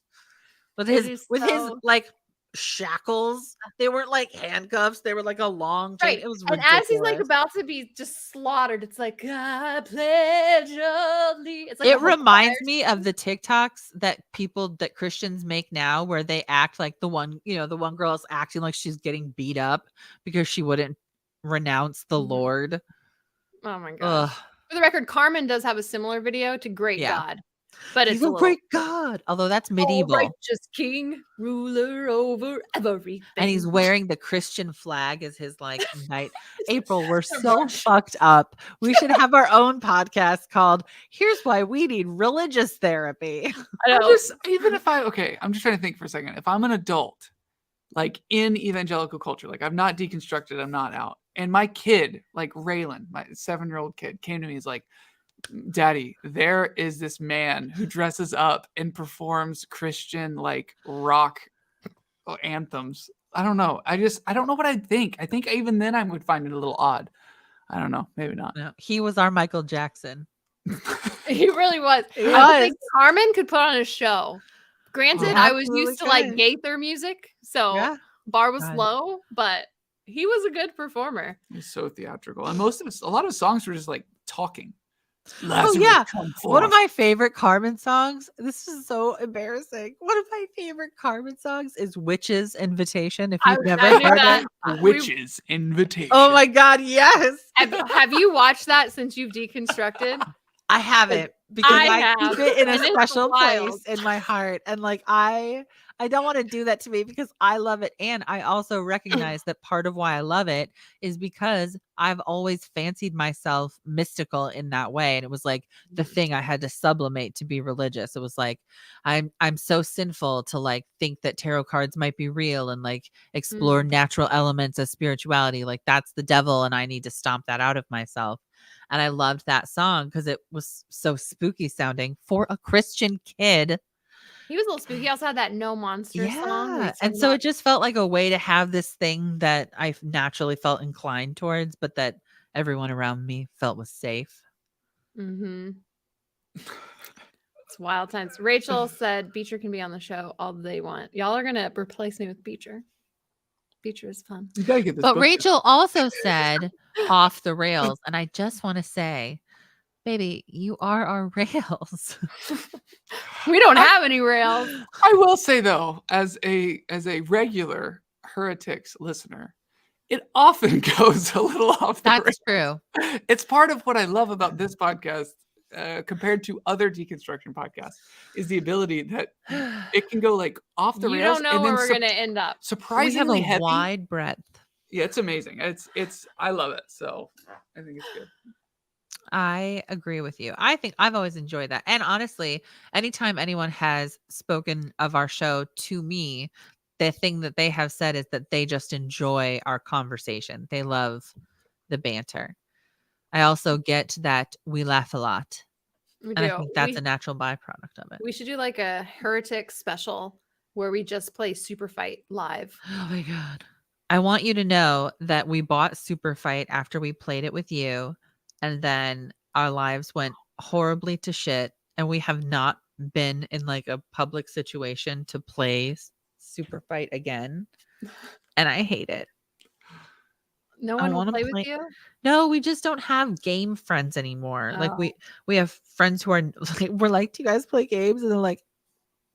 With It his is his so like shackles. They weren't like handcuffs. They were like a long chain. right. It was And ridiculous. as he's like about to be just slaughtered, it's like I pledge allegiance. It's like a It whole reminds choir me of the TikToks that Christians make now where they act like the one girl is acting like she's getting beat up because she wouldn't renounce the Mhm. Lord. Oh my gosh. Ugh. For the record, Carmen does have a similar video to Great Yeah. God, but He's it's a a little great God. Although that's medieval. righteous king, ruler over everything. And he's wearing the Christian flag as his like knight. April, we're So so much. fucked up. We should have our own podcast called Here's Why We Need Religious Therapy. I know. I'm just trying to think for a second. If I'm an adult, like in evangelical culture, like I'm not deconstructed, I'm not out. And my kid, like Raylan, my 7-year-old kid, came to me. He's like, Daddy, there is this man who dresses up and performs Christian like rock anthems. I don't know. I don't know what I'd think. I think even then I would find it a little odd. I don't know. Maybe not. No, he was our Michael Jackson. He really was. He I would was. think Carmen could put on a show. Granted, I was absolutely used to like could. Gaither music, so Yeah. bar was God. low, but he was a good performer. He's so theatrical. And a lot of songs were just like talking. Oh yeah, one of my favorite Carmen songs. This is so embarrassing. One of my favorite Carmen songs is "Witch's Invitation." If you've never I knew heard that. it, Witch's Invitation. oh my God, yes. Have you watched that since you've deconstructed? I haven't, because I have, keep it in a and it's special wild. place in my heart. And like I don't want to do that to me because I love it. And I also recognize that part of why I love it is because I've always fancied myself mystical in that way. And it was like the thing I had to sublimate to be religious. It was like I'm so sinful to like think that tarot cards might be real and like explore natural elements of spirituality. Like that's the devil and I need to stomp that out of myself. And I loved that song because it was so spooky sounding for a Christian kid. He was a little spooky. He also had that No Monster song. Where Yeah. he And sang so about it just felt like a way to have this thing that I naturally felt inclined towards, but that everyone around me felt was safe. It's wild times. Rachel said Beecher can be on the show all they want. Y'all are gonna replace me with Beecher. Beecher is fun. You gotta get this But book Rachel also said off the rails, and I just want to say, baby, you are our rails. We don't have any rails. I will say though, as a regular Heretics listener, it often goes a little off the That's rails. true. It's part of what I love about this podcast compared to other deconstruction podcasts is the ability that it can go like off the You rails. don't know where we're gonna end up. Surprisingly we have a heavy. wide breadth. Yeah, it's amazing. It's I love it. So I think it's good. I agree with you. I think I've always enjoyed that. And honestly, anytime anyone has spoken of our show to me, the thing that they have said is that they just enjoy our conversation. They love the banter. I also get that we laugh a lot. We And I do. think that's a natural byproduct of it. We should do like a Heretic special where we just play Super Fight live. Oh my God. I want you to know that we bought Super Fight after we played it with you. And then our lives went horribly to shit. And we have not been in like a public situation to play Super Fight again. And I hate it. No one will play with you? No, we just don't have game friends anymore. Oh. Like we have friends who are like, we're like, do you guys play games? And they're like,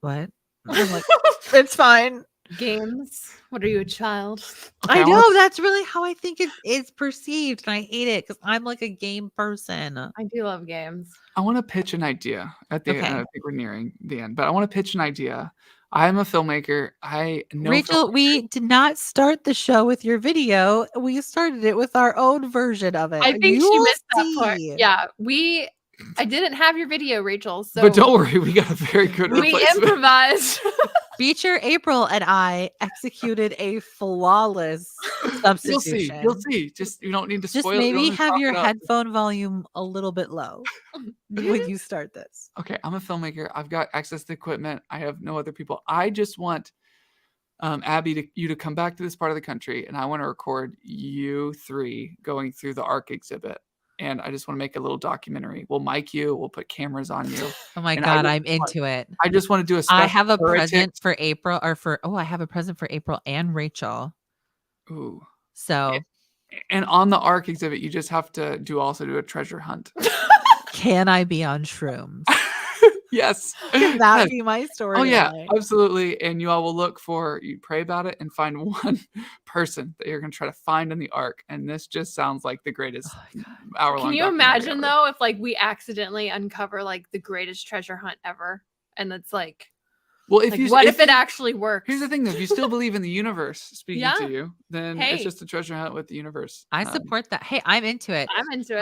what? I'm like, it's fine. Games? What are you, a child? Okay, I know that's really how I think it is perceived, and I hate it because I'm like a game person. I do love games. I want to pitch an idea at the end. Okay. I think we're nearing the end, but I want to pitch an idea. I'm a filmmaker. I know Rachel, we did not start the show with your video. We started it with our own version of it. I think she missed that part. Yeah, I didn't have your video, Rachel. So but don't worry, we got a very good replacement. We improvised. Beecher, April, and I executed a flawless substitution. You'll see. Just you don't need to spoil. Just maybe have your headphone volume a little bit low when you start this. Okay, I'm a filmmaker. I've got access to equipment. I have no other people. I just want Abby you to come back to this part of the country, and I want to record you three going through the ARC exhibit. And I just want to make a little documentary. We'll mic you. We'll put cameras on you. Oh my God, I'm into it. I just want to do a special. I have a present for April I have a present for April and Rachel. Ooh. So. And on the ARC exhibit, you just have to do a treasure hunt. Can I be on shrooms? Yes. Can that be my story? Oh yeah, absolutely. And you all will you pray about it and find one person that you're going to try to find in the ARC. And this just sounds like the greatest hour-long. Can you imagine though, if like we accidentally uncover like the greatest treasure hunt ever? And it's like, well, if it actually works? Here's the thing though, if you still believe in the universe speaking to you, then it's just a treasure hunt with the universe. I support that. Hey, I'm into it. I'm into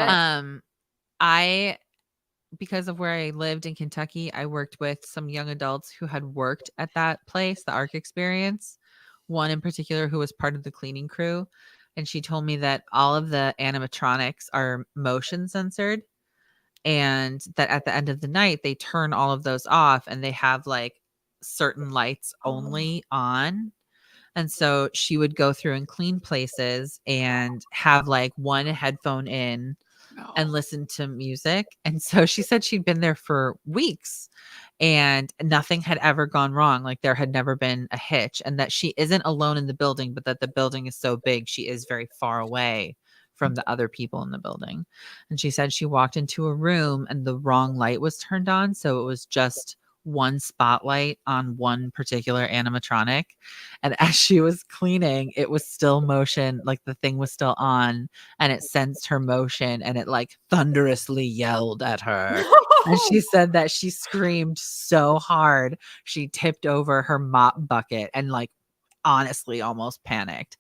it. Because of where I lived in Kentucky, I worked with some young adults who had worked at that place, the ARC experience. One in particular who was part of the cleaning crew. And she told me that all of the animatronics are motion censored. And that at the end of the night, they turn all of those off and they have like certain lights only on. And so she would go through and clean places and have like one headphone in and listen to music. And so she said she'd been there for weeks and nothing had ever gone wrong. Like there had never been a hitch, and that she isn't alone in the building, but that the building is so big, she is very far away from the other people in the building. And she said she walked into a room and the wrong light was turned on. So it was just one spotlight on one particular animatronic, and as she was cleaning, it was still motion, like the thing was still on, and it sensed her motion, and it like thunderously yelled at her. And she said that she screamed so hard she tipped over her mop bucket and like honestly almost panicked.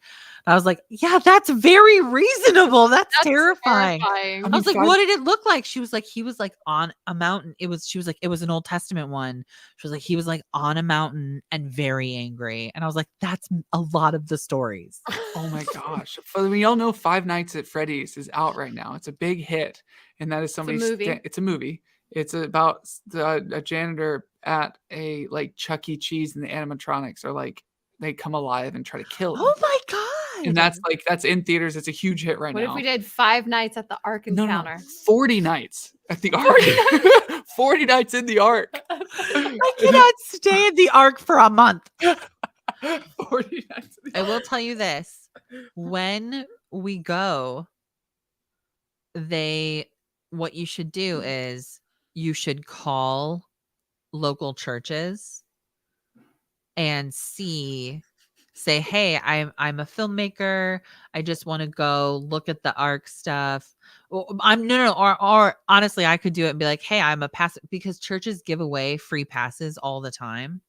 I was like, yeah, that's very reasonable. That's terrifying. I was like, what did it look like? She was like, he was like on a mountain. She was like, it was an Old Testament one. She was like, he was like on a mountain and very angry. And I was like, that's a lot of the stories. Oh my gosh. We all know Five Nights at Freddy's is out right now. It's a big hit. And that is somebody's it's a movie. It's about a janitor at a like Chuck E. Cheese, and the animatronics are like, they come alive and try to kill him. Oh my God. And that's in theaters. It's a huge hit right now. What if we did 5 nights at the Ark Encounter? No, 40 nights at the Ark. 40 nights in the Ark. I cannot stay in the Ark for a month. 40 nights in the I will tell you this. When we go, what you should do is you should call local churches and say, hey, I'm a filmmaker. I just want to go look at the Ark stuff. Or honestly, I could do it and be like, hey, I'm a pastor, because churches give away free passes all the time.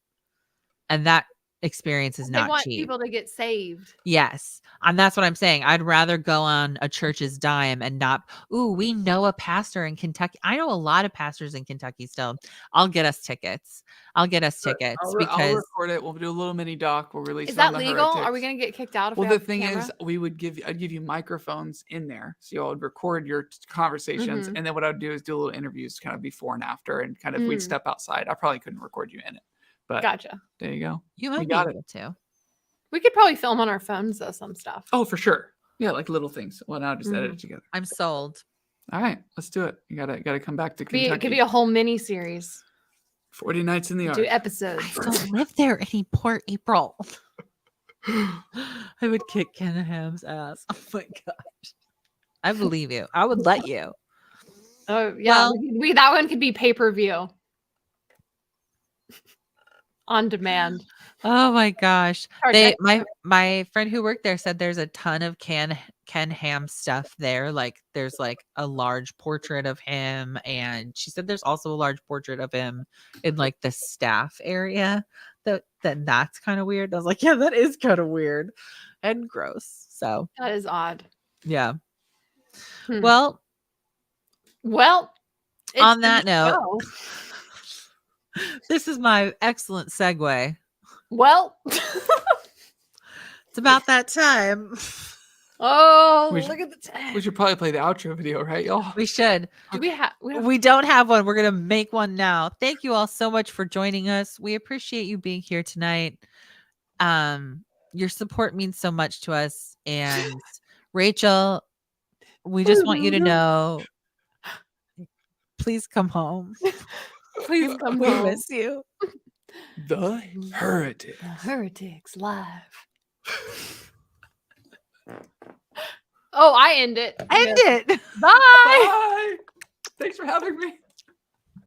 And that experience is not cheap. They want people to get saved. Yes. And that's what I'm saying. I'd rather go on a church's dime and not, we know a pastor in Kentucky. I know a lot of pastors in Kentucky still. I'll get us tickets. Because I'll record it. We'll do a little mini doc. We'll release. Is that legal? Are we going to get kicked out? Well, the thing is, I'd give you microphones in there, so y'all would record your conversations, and then what I'd do is do a little interviews, kind of before and after, and kind of we'd step outside. I probably couldn't record you in it. But gotcha. There you go. You might be able to. We could probably film on our phones though, some stuff. Oh, for sure. Yeah, like little things. Well, now just edit it together. I'm sold. All right, let's do it. You gotta come back to Kentucky. It could be a whole mini series. 40 nights in the Ark. Do episodes. I don't live there anymore, April. I would kick Ken Ham's ass. Oh my gosh. I believe you. I would let you. Oh yeah. Well, that one could be pay-per-view. On demand. Oh my gosh. My friend who worked there said there's a ton of Ken Ham stuff there. Like there's like a large portrait of him, and she said there's also a large portrait of him in like the staff area. That's kind of weird. I was like, yeah, that is kind of weird and gross. So that is odd. Yeah. Well, on that note, this is my excellent segue. Well, it's about that time. Oh, look at the time. We should probably play the outro video, right, y'all? We should. We don't have one. We're going to make one now. Thank you all so much for joining us. We appreciate you being here tonight. Your support means so much to us. And Rachel, we just want you to know, please come home. Please come home. We miss you. The Heretics. The Heretics live. Oh, I end it. End it. Bye. Bye. Thanks for having me.